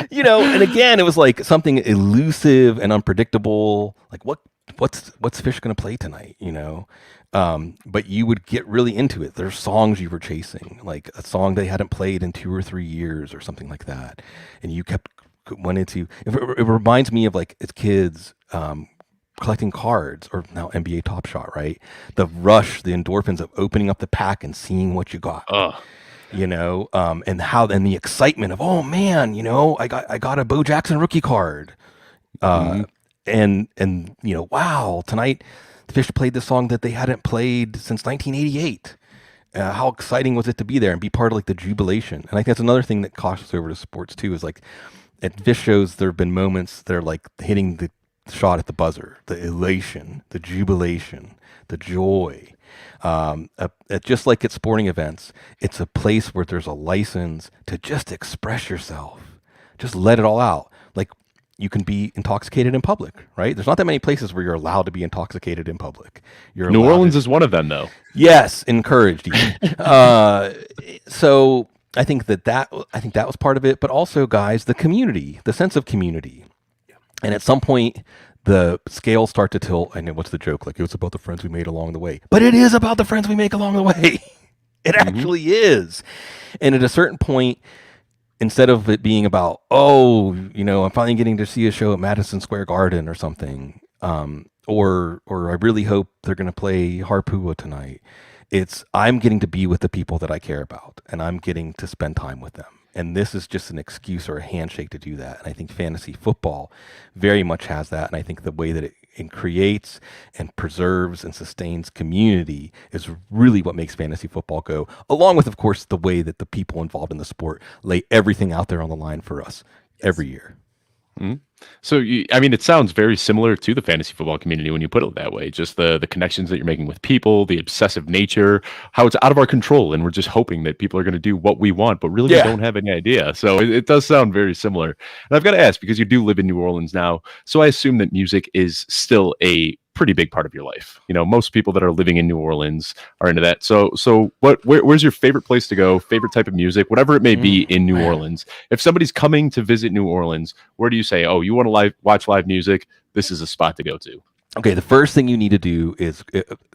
you know, and again, it was like something elusive and unpredictable. Like what's Fish going to play tonight, you know? But you would get really into it. There's songs you were chasing, like a song they hadn't played in 2 or 3 years or something like that. And you went into, it reminds me of like as kids, collecting cards, or now NBA Top Shot, right? The rush, the endorphins of opening up the pack and seeing what you got. You know, and the excitement of, oh man, you know, I got a Bo Jackson rookie card. And you know, wow, tonight the Fish played the song that they hadn't played since 1988. How exciting was it to be there and be part of like the jubilation? And I think that's another thing that crosses over to sports too. Is like at this shows there have been moments that are like hitting the shot at the buzzer, the elation, the jubilation, the joy. Just like at sporting events, it's a place where there's a license to just express yourself, just let it all out. Like you can be intoxicated in public, right? There's not that many places where you're allowed to be intoxicated in public. You're New allowed Orleans to- is one of them, though. Yes, encouraged. Even. So I think that was part of it, but also, guys, the community, the sense of community, and at some point, the scales start to tilt. And what's the joke? Like, it was about the friends we made along the way, but it is about the friends we make along the way. It actually is. And at a certain point, instead of it being about, oh, I'm finally getting to see a show at Madison Square Garden or something, or I really hope they're going to play Harpua tonight. It's I'm getting to be with the people that I care about, and I'm getting to spend time with them. And this is just an excuse or a handshake to do that. And I think fantasy football very much has that. And I think the way that it creates and preserves and sustains community is really what makes fantasy football go, along with, of course, the way that the people involved in the sport lay everything out there on the line for us every year. So, it sounds very similar to the fantasy football community when you put it that way. Just the connections that you're making with people, the obsessive nature, how it's out of our control, and we're just hoping that people are going to do what we want, but really we don't have any idea. So it does sound very similar. And I've got to ask, because you do live in New Orleans now, so I assume that music is still a pretty big part of your life. Most people that are living in New Orleans are into that. So where's your favorite place to go, favorite type of music, whatever it may be in New Orleans? If somebody's coming to visit New Orleans, where do you say, oh, you want to watch live music? This is a spot to go to. Okay, the first thing you need to do is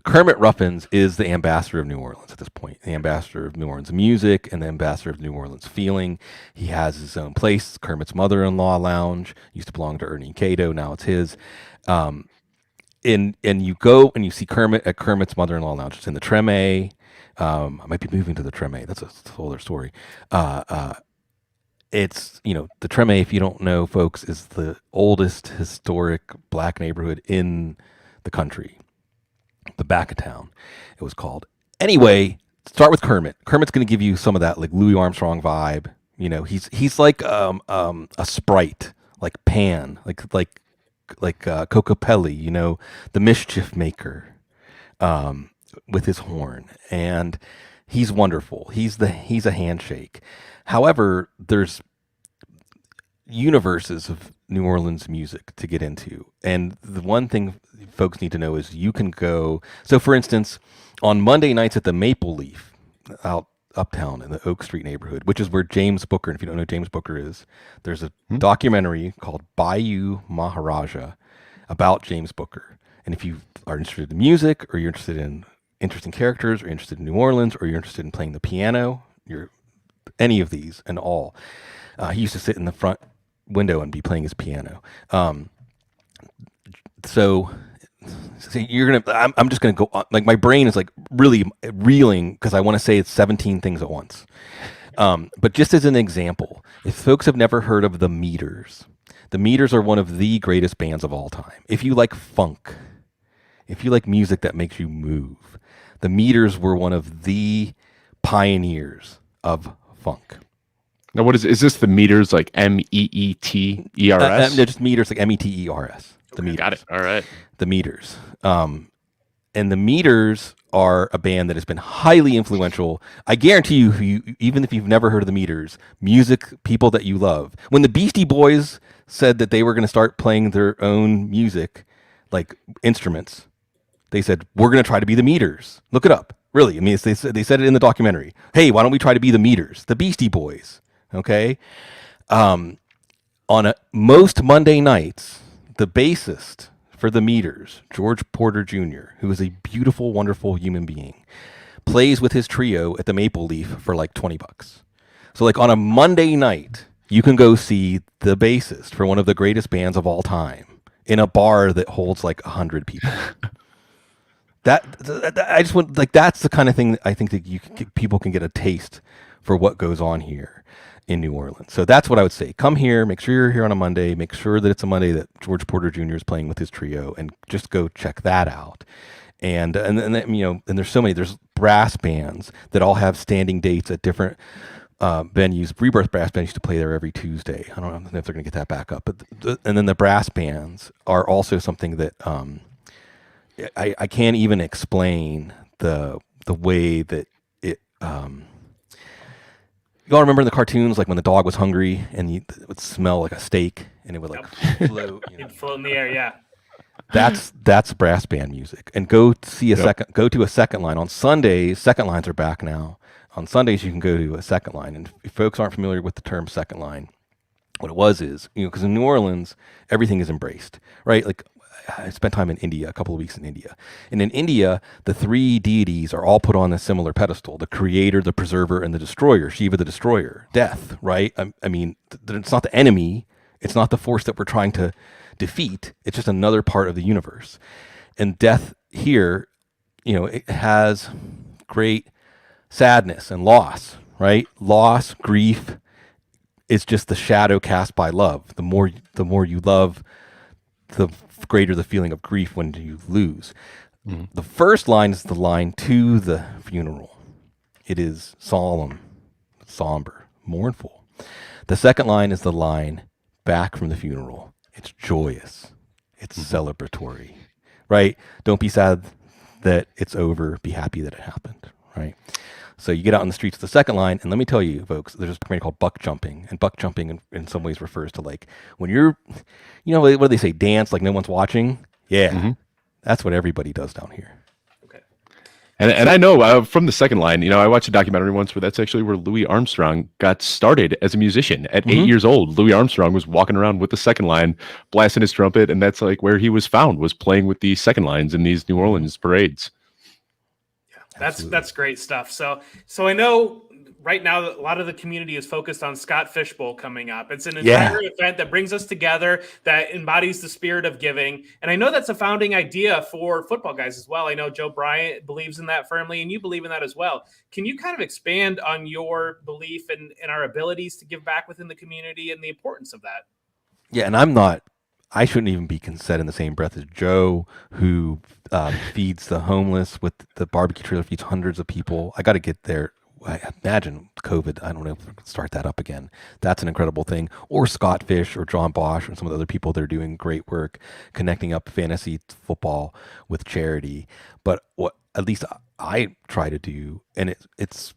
Kermit Ruffins is the ambassador of New Orleans at this point, the ambassador of New Orleans music and the ambassador of New Orleans feeling. He has his own place, Kermit's Mother-in-Law Lounge. Used to belong to Ernie Cato, now it's his. And you go and you see Kermit at Kermit's Mother-in-Law Lounge. It's in the Treme. I might be moving to the Treme. That's a whole other story. It's, the Treme, if you don't know, folks, is the oldest historic black neighborhood in the country. The back of town, it was called. Anyway, start with Kermit. Kermit's going to give you some of that like Louis Armstrong vibe. He's like a sprite, like Pan, like Cocopelli, the mischief maker, with his horn, and he's wonderful. He's a handshake. However, there's universes of New Orleans music to get into, and the one thing folks need to know is you can go. So, for instance, on Monday nights at the Maple Leaf, out uptown in the Oak Street neighborhood, which is where James Booker, and if you don't know who James Booker is, there's a documentary called Bayou Maharaja about James Booker. And if you are interested in music, or you're interested in interesting characters, or you're interested in New Orleans, or you're interested in playing the piano, you're any of these and all. He used to sit in the front window and be playing his piano. So I'm just gonna go on, like my brain is like really reeling because I want to say it's 17 things at once. But just as an example, if folks have never heard of the Meters are one of the greatest bands of all time. If you like funk, if you like music that makes you move, the Meters were one of the pioneers of funk. Now, what is this? The Meters, like MEETERS? No, just Meters, like METERS. The Meters. Got it. All right. The Meters. And the Meters are a band that has been highly influential. I guarantee you, even if you've never heard of the Meters, music people that you love. When the Beastie Boys said that they were going to start playing their own music, like instruments, they said, we're going to try to be the Meters. Look it up. Really. I mean, they said it in the documentary. Hey, why don't we try to be the Meters? The Beastie Boys. Okay? Most Monday nights, the bassist for the Meters, George Porter Jr., who is a beautiful, wonderful human being, plays with his trio at the Maple Leaf for like $20. So like on a Monday night, you can go see the bassist for one of the greatest bands of all time in a bar that holds like 100 people. I just want, like, that's the kind of thing that I think that people can get a taste for what goes on here in New Orleans. So that's what I would say. Come here, make sure you're here on a Monday, make sure that it's a Monday that George Porter Jr. is playing with his trio, and just go check that out. And then, and there's so many. There's brass bands that all have standing dates at different venues. Rebirth Brass Band used to play there every Tuesday. I don't know if they're going to get that back up. But and then the brass bands are also something that I can't even explain the way that it. You all remember in the cartoons, like when the dog was hungry and it would smell like a steak and it would like float. It'd float in the air, yeah. That's brass band music. And go to a second line on Sundays. Second lines are back now. On Sundays, you can go to a second line. And if folks aren't familiar with the term second line, what it was is, because in New Orleans, everything is embraced, right? Like I spent time in India, a couple of weeks in India. And in India, the three deities are all put on a similar pedestal: the creator, the preserver, and the destroyer. Shiva, the destroyer, death, right? I mean, it's not the enemy. It's not the force that we're trying to defeat. It's just another part of the universe. And death here, it has great sadness and loss, right? Loss, grief is just the shadow cast by love. The more you love, the greater the feeling of grief when you lose. Mm-hmm. The first line is the line to the funeral. It is solemn, somber, mournful. The second line is the line back from the funeral. It's joyous. It's celebratory, right? Don't be sad that it's over. Be happy that it happened, right? So you get out on the streets of the second line, and let me tell you, folks, there's a thing called buck jumping, and buck jumping in some ways refers to like when you're, what do they say, dance like no one's watching? Yeah, that's what everybody does down here. Okay. And I know from the second line, I watched a documentary once where that's actually where Louis Armstrong got started as a musician. At 8 years old, Louis Armstrong was walking around with the second line, blasting his trumpet, and that's like where he was found, was playing with the second lines in these New Orleans parades. That's great stuff. So I know right now a lot of the community is focused on Scott Fishbowl coming up. It's an entire event that brings us together, that embodies the spirit of giving. And I know that's a founding idea for Football Guys as well. I know Joe Bryant believes in that firmly, and you believe in that as well. Can you kind of expand on your belief in our abilities to give back within the community and the importance of that? Yeah, and I shouldn't even be said in the same breath as Joe, who feeds the homeless with the barbecue trailer, feeds hundreds of people. I got to get there. I imagine COVID, I don't know if we can start that up again. That's an incredible thing. Or Scott Fish or John Bosch and some of the other people that are doing great work connecting up fantasy football with charity. But what at least I try to do, and it's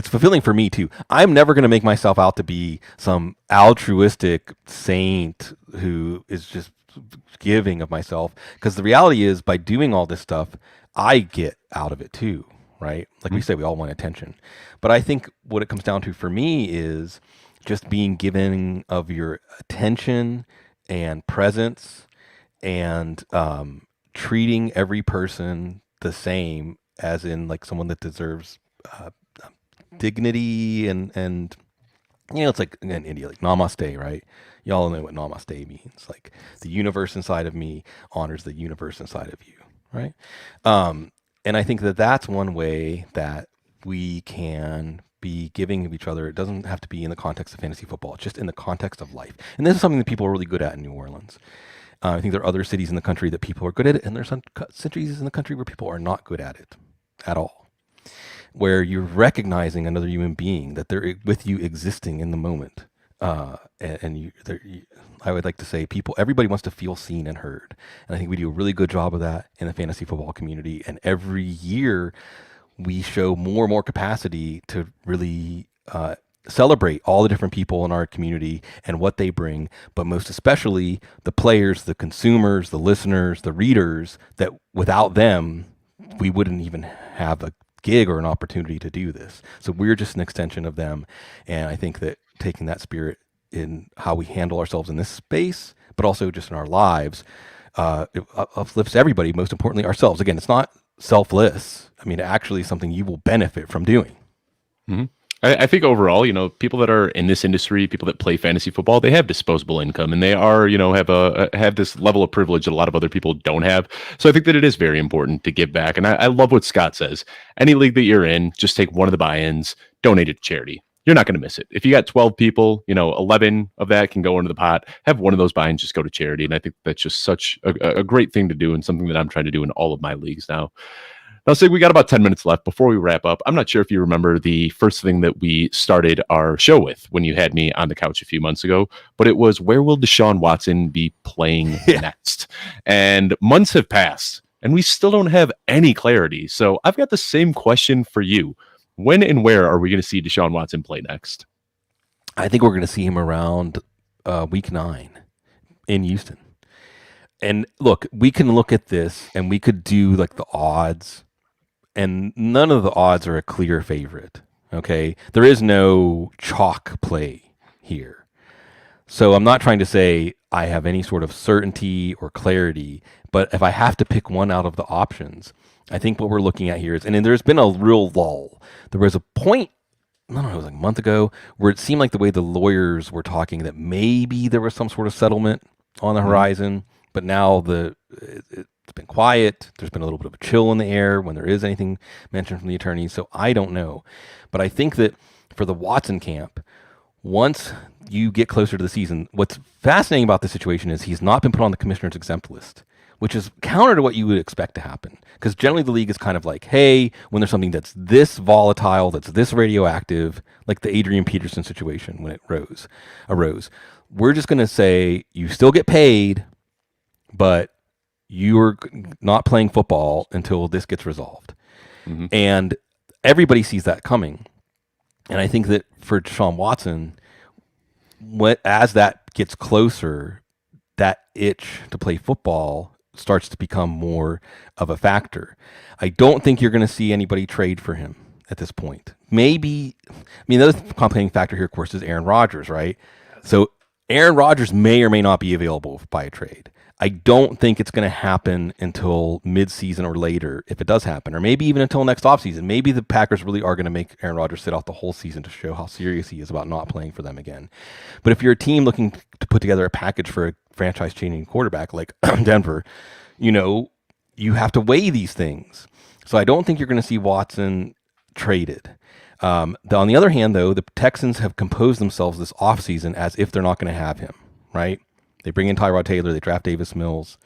fulfilling for me too. I'm never going to make myself out to be some altruistic saint who is just giving of myself, because the reality is, by doing all this stuff, I get out of it too, right? Like we say, we all want attention. But I think what it comes down to for me is just being given of your attention and presence, and treating every person the same, as in like someone that deserves dignity and it's like in India, like namaste, right? Y'all know what namaste means. Like the universe inside of me honors the universe inside of you, right? And I think that that's one way that we can be giving of each other. It doesn't have to be in the context of fantasy football. It's just in the context of life. And this is something that people are really good at in New Orleans. I think there are other cities in the country that people are good at it, and there's some cities in the country where people are not good at it at all, where you're recognizing another human being, that they're with you, existing in the moment. I would like to say everybody wants to feel seen and heard. And I think we do a really good job of that in the fantasy football community. And every year we show more and more capacity to really celebrate all the different people in our community and what they bring, but most especially the players, the consumers, the listeners, the readers, that without them, we wouldn't even have a gig or an opportunity to do this. So we're just an extension of them. And I think that taking that spirit in how we handle ourselves in this space, but also just in our lives, it uplifts everybody, most importantly ourselves. Again, it's not selfless. I mean, actually something you will benefit from doing. Mm-hmm. I think overall, people that are in this industry, people that play fantasy football, they have disposable income, and they are, have this level of privilege that a lot of other people don't have. So I think that it is very important to give back. And I love what Scott says. Any league that you're in, just take one of the buy-ins, donate it to charity. you're not going to miss it. If you got 12 people, 11 of that can go into the pot. Have one of those buy and just go to charity. And I think that's just such a great thing to do, and something that I'm trying to do in all of my leagues now. Now, Sig, we got about 10 minutes left before we wrap up. I'm not sure if you remember the first thing that we started our show with when you had me on the couch a few months ago, but it was, where will Deshaun Watson be playing next? And months have passed, and we still don't have any clarity. So I've got the same question for you. When and where are we going to see Deshaun Watson play next? I think we're going to see him around week 9 in Houston. And look, we can look at this and we could do like the odds, and none of the odds are a clear favorite. Okay. There is no chalk play here. So I'm not trying to say I have any sort of certainty or clarity, but if I have to pick one out of the options, I think what we're looking at here is, and then there's been a real lull. There was a point, I don't know, it was like a month ago, where it seemed like the way the lawyers were talking that maybe there was some sort of settlement on the horizon, but now it's been quiet. There's been a little bit of a chill in the air when there is anything mentioned from the attorneys. So I don't know. But I think that for the Watson camp, once you get closer to the season, what's fascinating about this situation is he's not been put on the commissioner's exempt list, which is counter to what you would expect to happen. Because generally the league is kind of like, hey, when there's something that's this volatile, that's this radioactive, like the Adrian Peterson situation when it arose, we're just going to say you still get paid, but you're not playing football until this gets resolved. Mm-hmm. And everybody sees that coming. And I think that for Deshaun Watson, as that gets closer, that itch to play football starts to become more of a factor. I don't think you're going to see anybody trade for him at this point. Maybe, the other complicating factor here, of course, is Aaron Rodgers, right? So Aaron Rodgers may or may not be available by a trade. I don't think it's going to happen until mid-season or later, if it does happen, or maybe even until next offseason. Maybe the Packers really are going to make Aaron Rodgers sit out the whole season to show how serious he is about not playing for them again. But if you're a team looking to put together a package for a franchise-changing quarterback like Denver, you have to weigh these things. So I don't think you're going to see Watson traded. On the other hand, though, the Texans have composed themselves this offseason as if they're not going to have him, right? They bring in Tyrod Taylor. They draft Davis Mills.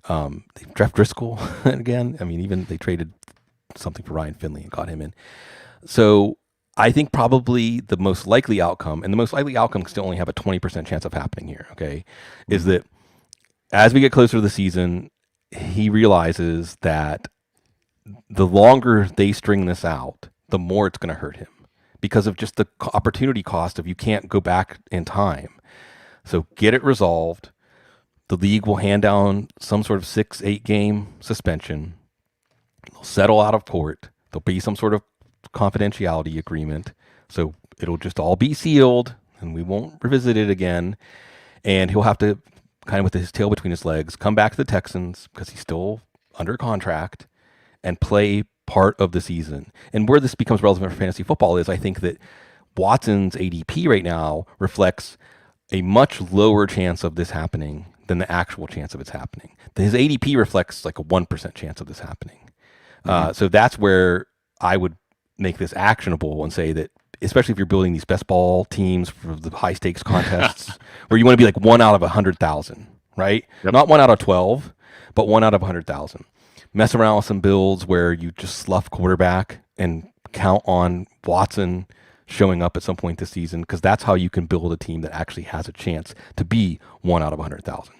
They draft Driscoll again. Even they traded something for Ryan Finley and got him in. So I think probably the most likely outcome, and the most likely outcome can still only have a 20% chance of happening here, okay, is that as we get closer to the season, he realizes that the longer they string this out, the more it's going to hurt him because of just the opportunity cost of you can't go back in time. So get it resolved. The league will hand down some sort of 6-8 game suspension. They'll settle out of court. There'll be some sort of confidentiality agreement. So it'll just all be sealed and we won't revisit it again. And he'll have to, kind of with his tail between his legs, come back to the Texans because he's still under contract and play part of the season. And where this becomes relevant for fantasy football is I think that Watson's ADP right now reflects a much lower chance of this happening than the actual chance of it's happening. His ADP reflects like a 1% chance of this happening. So that's where I would make this actionable and say that, especially if you're building these best ball teams for the high stakes contests, where you want to be like 1 out of 100,000, right? Yep. Not 1 out of 12, but 1 out of 100,000. Mess around with some builds where you just slough quarterback and count on Watson showing up at some point this season, because that's how you can build a team that actually has a chance to be 1 out of 100,000.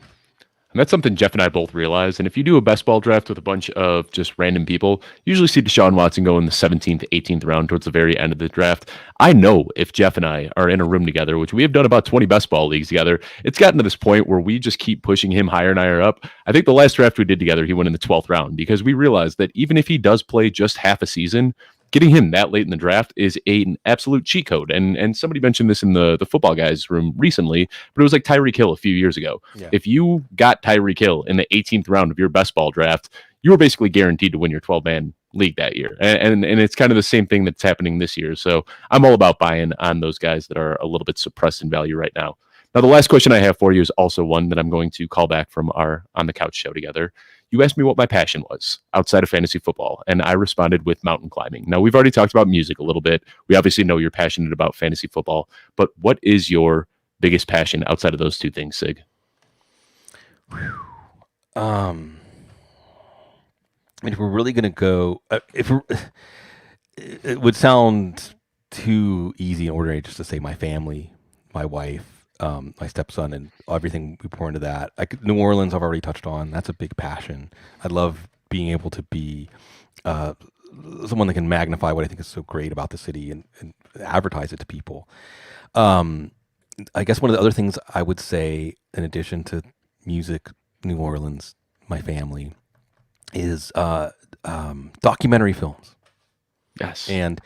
And that's something Jeff and I both realize. And if you do a best ball draft with a bunch of just random people, you usually see Deshaun Watson go in the 17th, 18th round towards the very end of the draft. I know if Jeff and I are in a room together, which we have done about 20 best ball leagues together, it's gotten to this point where we just keep pushing him higher and higher up. I think the last draft we did together, he went in the 12th round because we realized that even if he does play just half a season, getting him that late in the draft is an absolute cheat code. And somebody mentioned this in the football guys room recently, but it was like Tyreek Hill a few years ago. Yeah. If you got Tyreek Hill in the 18th round of your best ball draft, you were basically guaranteed to win your 12-man league that year. And it's kind of the same thing that's happening this year. So I'm all about buying on those guys that are a little bit suppressed in value right now. Now, the last question I have for you is also one that I'm going to call back from our On the Couch show together. You asked me what my passion was outside of fantasy football, and I responded with mountain climbing. Now, we've already talked about music a little bit. We obviously know you're passionate about fantasy football, but what is your biggest passion outside of those two things, Sig? I mean, if we're really going to go, it would sound too easy and ordinary just to say my family, my wife, my stepson, and everything we pour into that. New Orleans, I've already touched on. That's a big passion. I love being able to be someone that can magnify what I think is so great about the city and advertise it to people. I guess one of the other things I would say, in addition to music, New Orleans, my family, is documentary films. Yes. And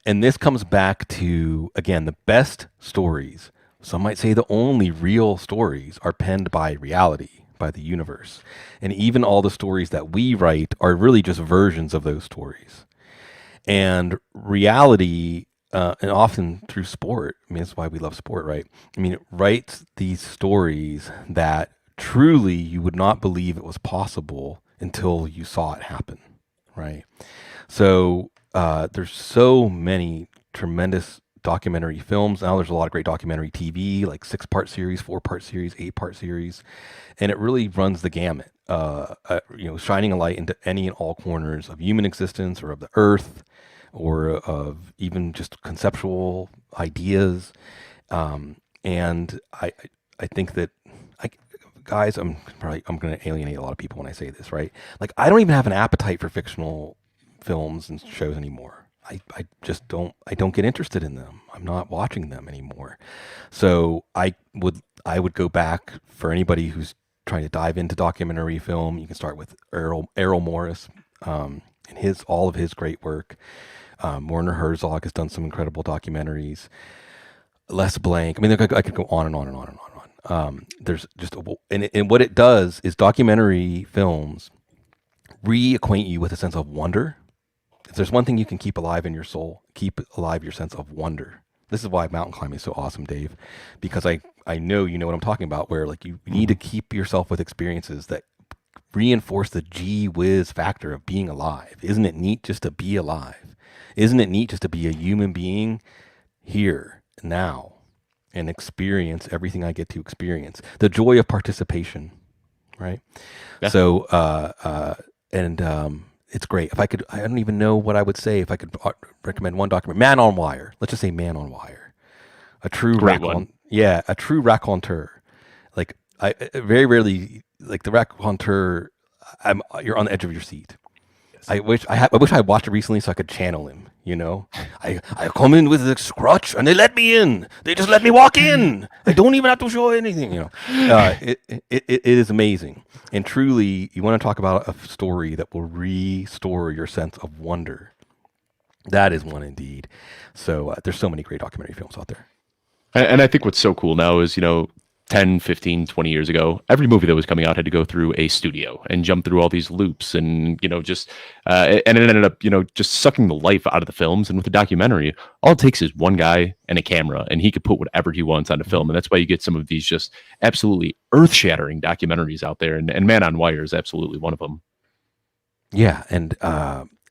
this comes back to, again, the best stories, some might say the only real stories, are penned by reality, by the universe. And even all the stories that we write are really just versions of those stories. And reality, and often through sport, I mean, that's why we love sport, right? I mean, it writes these stories that truly you would not believe it was possible until you saw it happen, right? So there's so many tremendous documentary films. Now there's a lot of great documentary TV, like 6-part series, 4-part series, 8-part series, and it really runs the gamut. Shining a light into any and all corners of human existence, or of the earth, or of even just conceptual ideas. And I think that, guys, I'm going to alienate a lot of people when I say this, right? Like, I don't even have an appetite for fictional films and shows anymore. I just don't get interested in them. I'm not watching them anymore. So I would go back, for anybody who's trying to dive into documentary film. You can start with Errol Morris, and all of his great work. Werner Herzog has done some incredible documentaries. Les Blank. I mean, I could go on and on and on and on and on. There's just and what it does is documentary films reacquaint you with a sense of wonder. If there's one thing you can keep alive in your soul, keep alive your sense of wonder. This is why mountain climbing is so awesome, Dave, because I know you know what I'm talking about, where like you need to keep yourself with experiences that reinforce the gee whiz factor of being alive. Isn't it neat just to be alive? Isn't it neat just to be a human being here now and experience everything I get to experience? The joy of participation, right? Yeah. So, it's great. I don't even know what I would say if I could recommend one documentary. Man on Wire. Let's just say Man on Wire. A true a true raconteur. Like, I very rarely, like, the raconteur, you're on the edge of your seat. Yes. I wish I watched it recently so I could channel him. You know, I come in with a scratch and they let me in. They just let me walk in. I don't even have to show anything. You know, it is amazing. And truly, you want to talk about a story that will restore your sense of wonder. That is one indeed. So there's so many great documentary films out there. And I think what's so cool now is, 10, 15, 20 years ago, every movie that was coming out had to go through a studio and jump through all these loops and, and it ended up, just sucking the life out of the films. And with a documentary, all it takes is one guy and a camera, and he could put whatever he wants on a film. And that's why you get some of these just absolutely earth-shattering documentaries out there. And Man on Wire is absolutely one of them. Yeah. And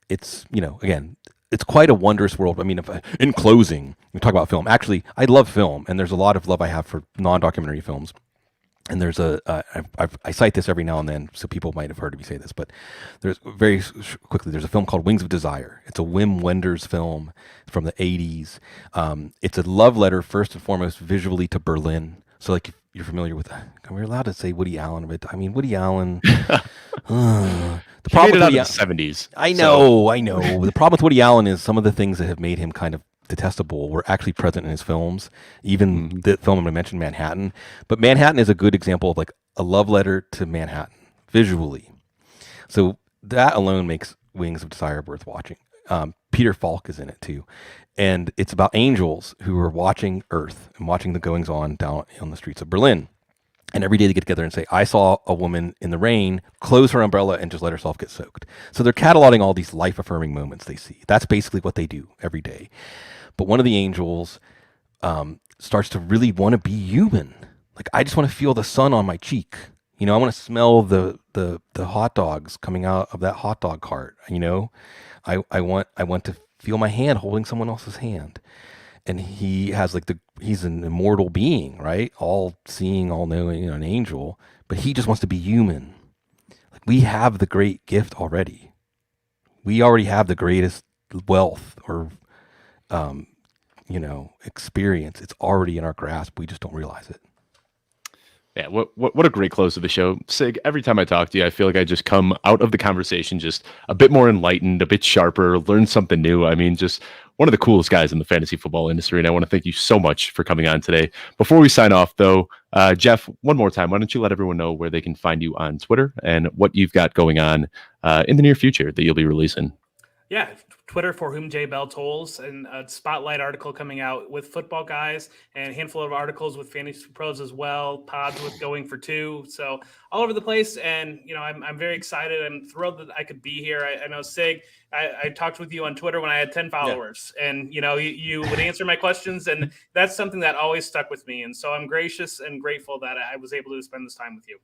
it's, again, it's quite a wondrous world. I mean, in closing, we talk about film. Actually, I love film, and there's a lot of love I have for non-documentary films. And there's I cite this every now and then, so people might have heard me say this, but there's there's a film called Wings of Desire. It's a Wim Wenders film from the 80s. It's a love letter, first and foremost, visually to Berlin. So, like, if you're familiar with, we're allowed to say Woody Allen, but I mean, Woody Allen. The problem with Woody, in the 70s. I know. The problem with Woody Allen is some of the things that have made him kind of detestable were actually present in his films. Even the film I'm going to mention, Manhattan. But Manhattan is a good example of, like, a love letter to Manhattan visually. So that alone makes Wings of Desire worth watching. Peter Falk is in it too. And it's about angels who are watching Earth and watching the goings on down on the streets of Berlin. And every day they get together and say, I saw a woman in the rain close her umbrella and just let herself get soaked. So they're cataloging all these life-affirming moments they see. That's basically what they do every day. But one of the angels starts to really want to be human. Like, I just want to feel the sun on my cheek. You know, I want to smell the hot dogs coming out of that hot dog cart. You know, I want to feel my hand holding someone else's hand. And he has like he's an immortal being, right? All seeing, all knowing, an angel, but he just wants to be human. Like, we have the great gift already. We already have the greatest wealth or, experience. It's already in our grasp. We just don't realize it. Yeah, what a great close to the show. Sig, every time I talk to you, I feel like I just come out of the conversation just a bit more enlightened, a bit sharper, learn something new. I mean, just one of the coolest guys in the fantasy football industry. And I want to thank you so much for coming on today. Before we sign off, though, Jeff, one more time, why don't you let everyone know where they can find you on Twitter and what you've got going on in the near future that you'll be releasing? Yeah, Twitter for whom J Bell tolls, and a spotlight article coming out with football guys, and a handful of articles with fantasy pros as well. Pods with going for two, so all over the place. And I'm very excited. I'm thrilled that I could be here. I know Sig. I talked with you on Twitter when I had 10 followers, and you would answer my questions, and that's something that always stuck with me. And so I'm gracious and grateful that I was able to spend this time with you.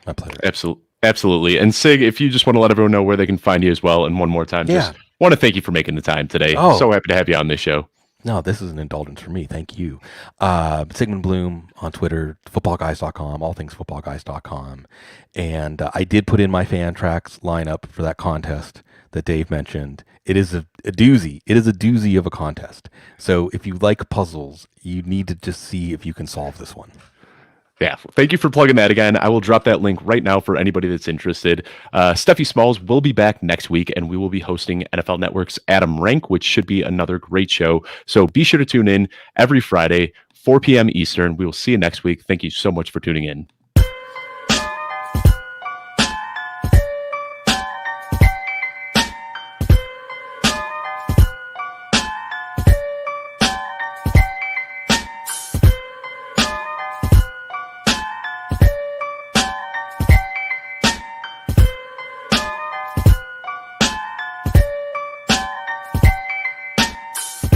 My pleasure. Absolutely. And Sig, if you just want to let everyone know where they can find you as well, and one more time, just want to thank you for making the time today. Oh. So happy to have you on this show. No, this is an indulgence for me. Thank you. Sigmund Bloom on Twitter, footballguys.com, allthingsfootballguys.com. And I did put in my fan tracks lineup for that contest that Dave mentioned. It is a doozy. It is a doozy of a contest. So if you like puzzles, you need to just see if you can solve this one. Yeah, thank you for plugging that again. I will drop that link right now for anybody that's interested. Steffi Smalls will be back next week, and we will be hosting NFL Network's Adam Rank, which should be another great show. So be sure to tune in every Friday, 4 p.m. Eastern. We will see you next week. Thank you so much for tuning in.